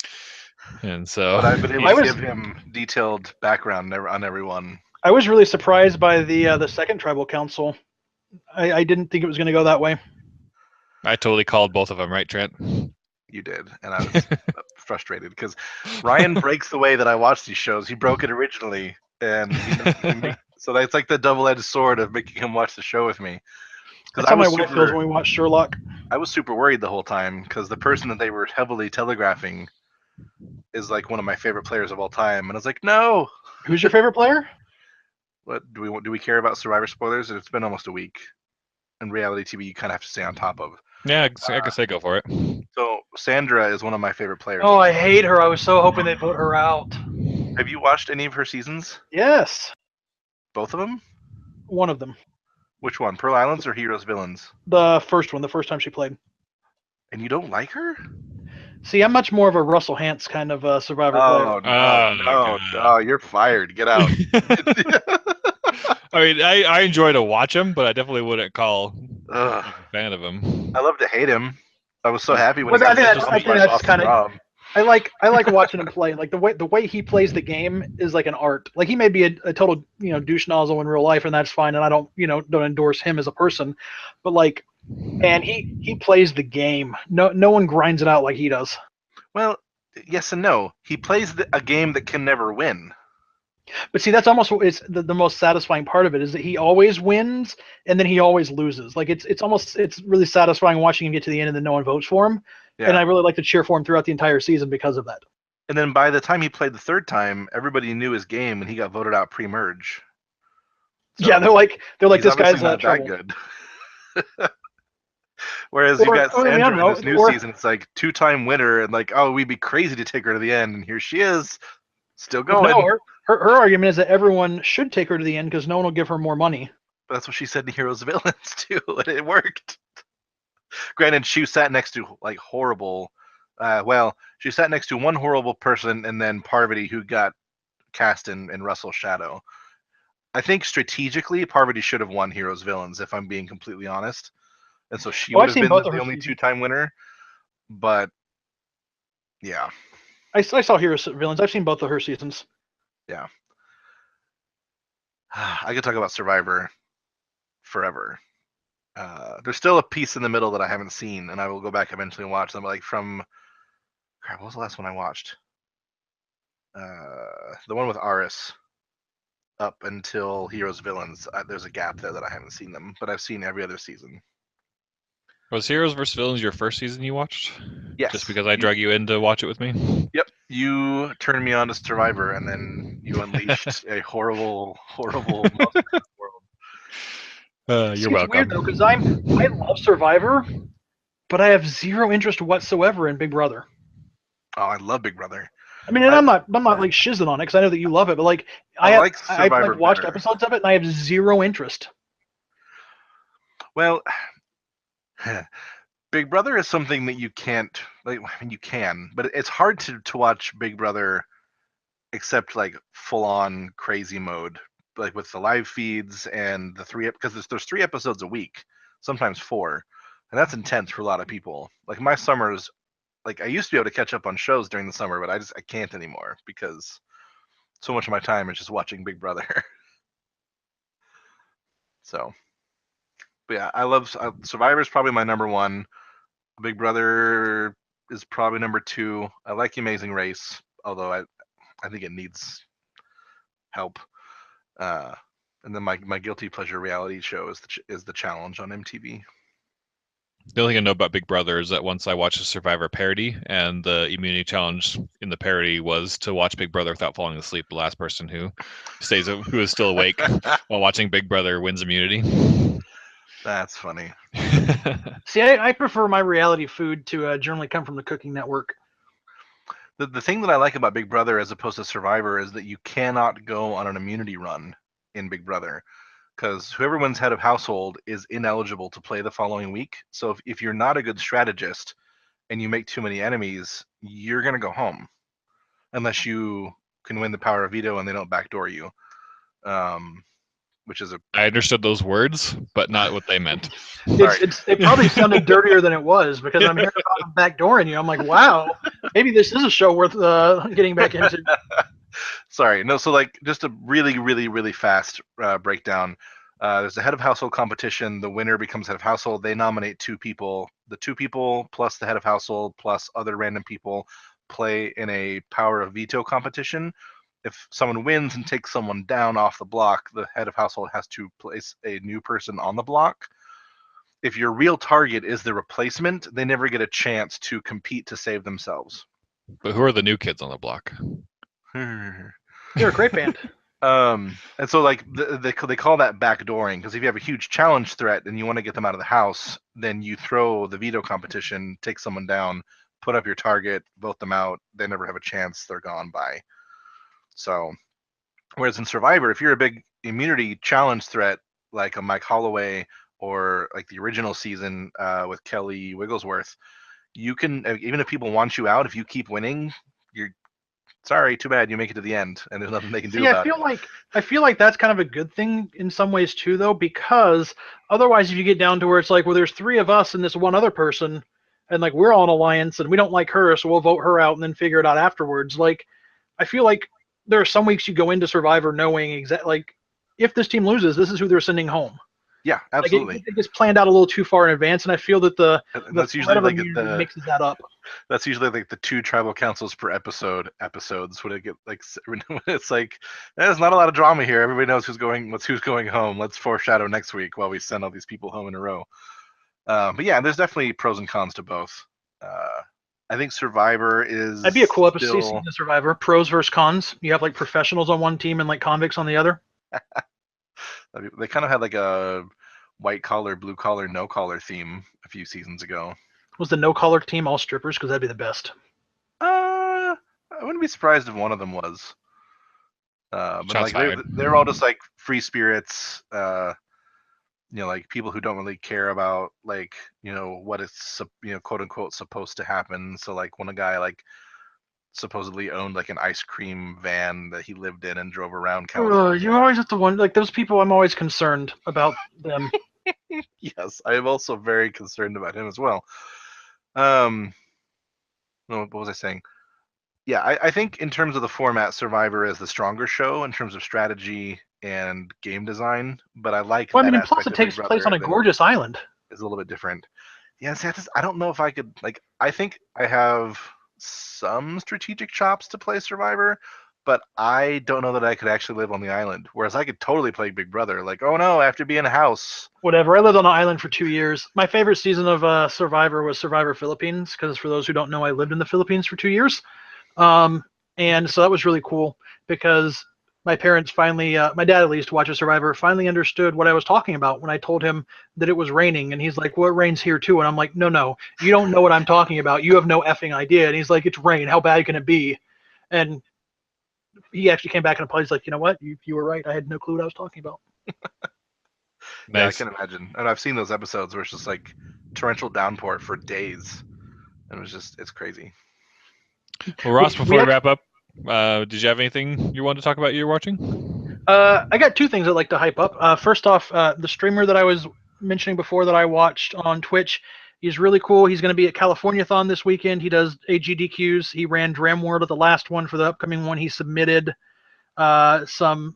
and so. But I've been able to give him detailed background on everyone. I was really surprised by the second tribal council. I didn't think it was going to go that way. I totally called both of them, right, Trent? You did, and I was frustrated because Ryan breaks the way that I watch these shows. He broke it originally, and so that's like the double-edged sword of making him watch the show with me. That's how my wife feels when we watch Sherlock. I was super worried the whole time because the person that they were heavily telegraphing is like one of my favorite players of all time, and I was like, no. Who's your favorite player? What do we care about Survivor spoilers? It's been almost a week. In reality TV, you kind of have to stay on top of. Yeah, I could say go for it. So Sandra is one of my favorite players. Oh, I hate her. I was so hoping they'd vote her out. Have you watched any of her seasons? Yes. Both of them? One of them. Which one? Pearl Islands or Heroes Villains? The first one, the first time she played. And you don't like her? See, I'm much more of a Russell Hantz kind of Survivor player. No, you're fired. Get out. I mean, I enjoy to watch him, but I definitely wouldn't call a fan of him. I love to hate him. I was so happy when Well, he got I think that's kind of. I like watching him play. Like the way he plays the game is like an art. Like he may be a total douche nozzle in real life, and that's fine. And I don't endorse him as a person, but like, man, he plays the game. No one grinds it out like he does. Well, yes and no. He plays a game that can never win. But see, that's almost the most satisfying part of it is that he always wins and then he always loses. Like it's really satisfying watching him get to the end and then no one votes for him. Yeah. And I really like to cheer for him throughout the entire season because of that. And then by the time he played the third time, everybody knew his game and he got voted out pre-merge. So yeah, they're like this guy's not that good. Whereas you got Sandra in this new season, it's like 2-time winner and like, oh, we'd be crazy to take her to the end, and here she is, still going. No, her argument is that everyone should take her to the end because no one will give her more money. But that's what she said to Heroes of Villains too, and it worked. Granted, she sat next to like horrible. She sat next to one horrible person, and then Parvati, who got cast in Russell's shadow. I think strategically, Parvati should have won Heroes Villains, if I'm being completely honest. And so she would have been the only 2-time winner. But yeah, I saw Heroes Villains. I've seen both of her seasons. Yeah, I could talk about Survivor forever. There's still a piece in the middle that I haven't seen, and I will go back eventually and watch them. Like what was the last one I watched? The one with Aris. Up until Heroes Villains, there's a gap there that I haven't seen them, but I've seen every other season. Was Heroes vs. Villains your first season you watched? Yes. Just because I drug you in to watch it with me? Yep. You turned me on to Survivor, and then you unleashed a horrible, horrible world. You're welcome. It's weird though, because I love Survivor, but I have zero interest whatsoever in Big Brother. Oh, I love Big Brother. I mean, and I'm not like shizzing on it because I know that you love it, but like I've watched episodes of it and I have zero interest. Well, Big Brother is something that you can't like. I mean, you can, but it's hard to watch Big Brother except like full on crazy mode, like with the live feeds and the because there's 3 episodes a week, sometimes 4, and that's intense for a lot of people. Like my summers like I used to be able to catch up on shows during the summer, but I can't anymore because so much of my time is just watching Big Brother. So, but yeah, I love Survivor's probably my number one. Big Brother is probably number two. I like The Amazing Race, although I think it needs help. And then my guilty pleasure reality show is the Challenge on MTV. The only thing I know about Big Brother is that once I watched a Survivor parody, and the immunity challenge in the parody was to watch Big Brother without falling asleep. The last person who is still awake while watching Big Brother wins immunity. That's funny. See, I prefer my reality food to generally come from the Cooking Network. The thing that I like about Big Brother as opposed to Survivor is that you cannot go on an immunity run in Big Brother, because whoever wins head of household is ineligible to play the following week. So if you're not a good strategist and you make too many enemies, you're going to go home unless you can win the power of veto and they don't backdoor you. Which is I understood those words, but not what they meant. It probably sounded dirtier than it was, because I'm hearing about them backdooring you. I'm like, wow, maybe this is a show worth getting back into. Sorry, no. So like, just a really, really, really fast breakdown. There's a head of household competition. The winner becomes head of household. They nominate two people. The two people plus the head of household plus other random people play in a power of veto competition. If someone wins and takes someone down off the block, the head of household has to place a new person on the block. If your real target is the replacement, they never get a chance to compete to save themselves. But who are the new kids on the block? They're a great band. And so like they call that backdooring, because if you have a huge challenge threat and you want to get them out of the house, then you throw the veto competition, take someone down, put up your target, vote them out. They never have a chance. They're gone by. So, whereas in Survivor, if you're a big immunity challenge threat like a Mike Holloway or like the original season with Kelly Wigglesworth, you can, even if people want you out, if you keep winning, you're sorry, too bad, you make it to the end, and there's nothing they can do about it. I feel like that's kind of a good thing in some ways too, though, because otherwise, if you get down to where it's like, well, there's three of us and this one other person, and like we're all an alliance and we don't like her, so we'll vote her out and then figure it out afterwards. Like, I feel like there are some weeks you go into Survivor knowing exactly, like, if this team loses, this is who they're sending home. Yeah, absolutely. Like it gets planned out a little too far in advance, and I feel that the that's usually like mixes that up. That's usually like the 2 tribal councils per episodes when it get like it's like there's not a lot of drama here. Everybody knows who's going home. Let's foreshadow next week while we send all these people home in a row. But yeah, there's definitely pros and cons to both. I think Survivor is. That'd be a cool episode season of Survivor. Pros versus cons. You have like professionals on one team and like convicts on the other. They kind of had like a white collar, blue collar, no collar theme a few seasons ago. Was the no collar team all strippers? Because that'd be the best. I wouldn't be surprised if one of them was. But like they're all just like free spirits. Like people who don't really care about like what it's quote unquote supposed to happen. So like when a guy like supposedly owned like an ice cream van that he lived in and drove around California. You always have to wonder, like those people. I'm always concerned about them. Yes, I am also very concerned about him as well. What was I saying? Yeah, I think in terms of the format, Survivor is the stronger show in terms of strategy and game design. But I like. Well, I mean, plus it takes place on a gorgeous island. It's a little bit different. Yeah, see, I don't know if I could like. I think I have some strategic chops to play Survivor, but I don't know that I could actually live on the island. Whereas I could totally play Big Brother. Like, oh no, I have to be in a house. Whatever. I lived on an island for 2 years. My favorite season of Survivor was Survivor Philippines, because for those who don't know, I lived in the Philippines for 2 years. And so that was really cool because my parents finally, my dad at least, watches Survivor, finally understood what I was talking about when I told him that it was raining. And he's like, well, it rains here too. And I'm like, no, you don't know what I'm talking about. You have no effing idea. And he's like, it's rain. How bad can it be? And he actually came back and apologized. He's like, you know what? You were right. I had no clue what I was talking about. Nice. Yeah, I can imagine. And I've seen those episodes where it's just like torrential downpour for days. And it's crazy. Well, Ross, before we wrap up, did you have anything you wanted to talk about you're watching? I got 2 things I'd like to hype up. First off, the streamer that I was mentioning before that I watched on Twitch He's really cool. He's going to be at Californiathon this weekend. He does AGDQs. He ran Dram World at the last one. For the upcoming one, he submitted some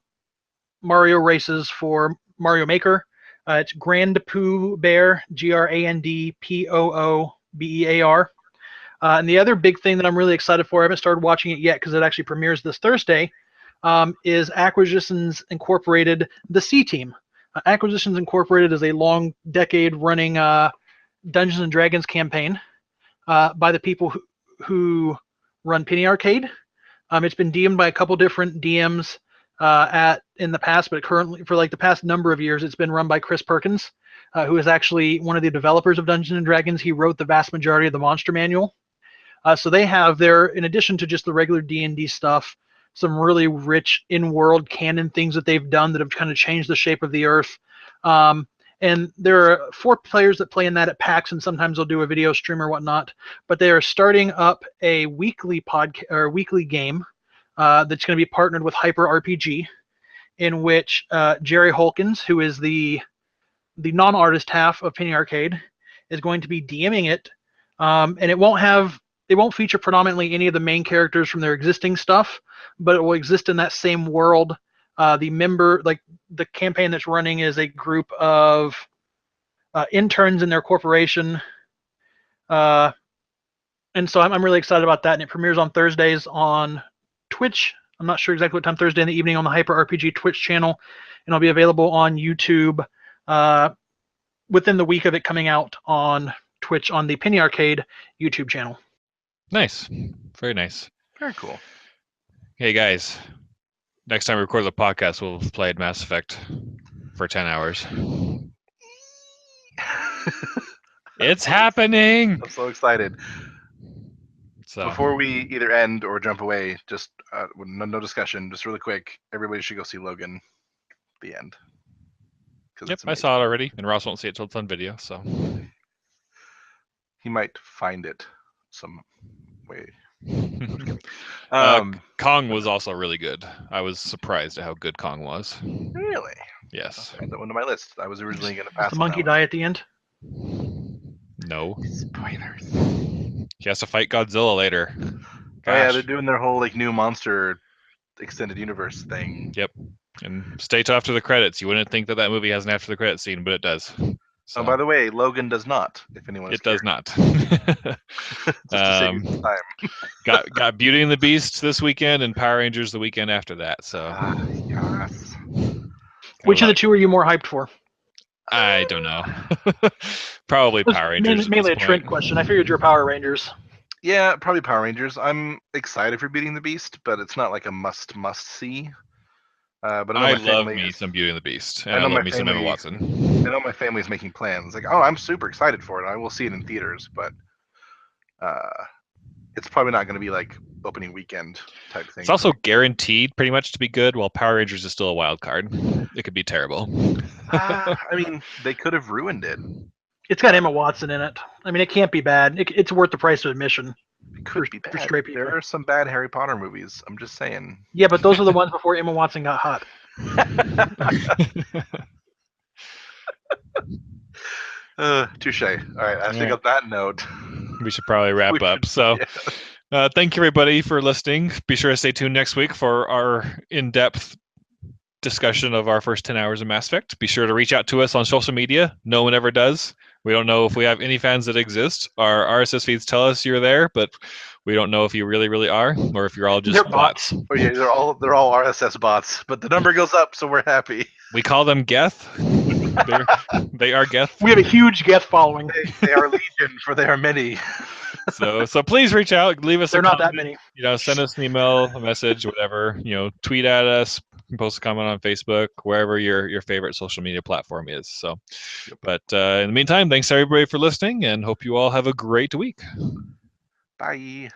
Mario races for Mario Maker. It's Grand Pooh Bear, GrandPooBear. And the other big thing that I'm really excited for, I haven't started watching it yet because it actually premieres this Thursday, is Acquisitions Incorporated, the C Team. Acquisitions Incorporated is a long decade running Dungeons and Dragons campaign by the people who run Penny Arcade. It's been DM'd by a couple different DMs in the past, but currently for like the past number of years, it's been run by Chris Perkins, who is actually one of the developers of Dungeons and Dragons. He wrote the vast majority of the Monster Manual. So they have their, in addition to just the regular D&D stuff, some really rich in-world canon things that they've done that have kind of changed the shape of the Earth. And there are 4 players that play in that at PAX, and sometimes they'll do a video stream or whatnot. But they are starting up a weekly weekly game that's going to be partnered with Hyper RPG, in which Jerry Holkins, who is the non-artist half of Penny Arcade, is going to be DMing it, and it won't feature predominantly any of the main characters from their existing stuff, but it will exist in that same world. The campaign that's running is a group of interns in their corporation, and so I'm really excited about that. And it premieres on Thursdays on Twitch. I'm not sure exactly what time, Thursday in the evening on the Hyper RPG Twitch channel, and it'll be available on YouTube within the week of it coming out on Twitch on the Penny Arcade YouTube channel. Nice. Very nice. Very cool. Hey, guys. Next time we record the podcast, we'll have played Mass Effect for 10 hours. It's happening! I'm so excited. So before we either end or jump away, just no discussion, just really quick, everybody should go see Logan. The end. Yep, I saw it already, and Ross won't see it till it's on video, so. He might find it some way. Kong was also really good. I was surprised at how good Kong was. Really? Yes. I'll add that one to my list. I was originally going to pass. The monkey die at the end? No. Spoilers. He has to fight Godzilla later. Oh yeah, they're doing their whole like new monster extended universe thing. Yep. And stay till after the credits. You wouldn't think that movie has an after the credits scene, but it does. So, oh, by the way, Logan does not. If anyone, it does not. got Beauty and the Beast this weekend and Power Rangers the weekend after that. So, yes. Which of the two are you more hyped for? I don't know. Probably Power Rangers. Mainly a Trent question. I figured you're Power Rangers. Yeah, probably Power Rangers. I'm excited for Beauty and the Beast, but it's not like a must see. But I love me some Beauty and the Beast. And I love me some Emma Watson. I know my family's making plans. Like, oh, I'm super excited for it. I will see it in theaters, but it's probably not going to be like opening weekend type thing. It's also guaranteed pretty much to be good, while Power Rangers is still a wild card. It could be terrible. I mean, they could have ruined it. It's got Emma Watson in it. I mean, it can't be bad. It's worth the price of admission. It could be bad. For straight people. There are some bad Harry Potter movies. I'm just saying. Yeah, but those are the ones before Emma Watson got hot. Touche. All right. I think on that note, we should probably wrap up. So, thank you everybody for listening. Be sure to stay tuned next week for our in-depth discussion of our first 10 hours of Mass Effect. Be sure to reach out to us on social media. No one ever does. We don't know if we have any fans that exist. Our RSS feeds tell us you're there, but we don't know if you really, really are, or if you're all just bots. Oh yeah, they're all RSS bots, but the number goes up, so we're happy. We call them Geth. They are Geth. We have a huge Geth following. They are legion, for they are many. So please reach out, leave us. They're not that many. Send us an email, a message, whatever. Tweet at us, post a comment on Facebook, wherever your favorite social media platform is. So, but in the meantime, thanks everybody for listening, and hope you all have a great week. Bye.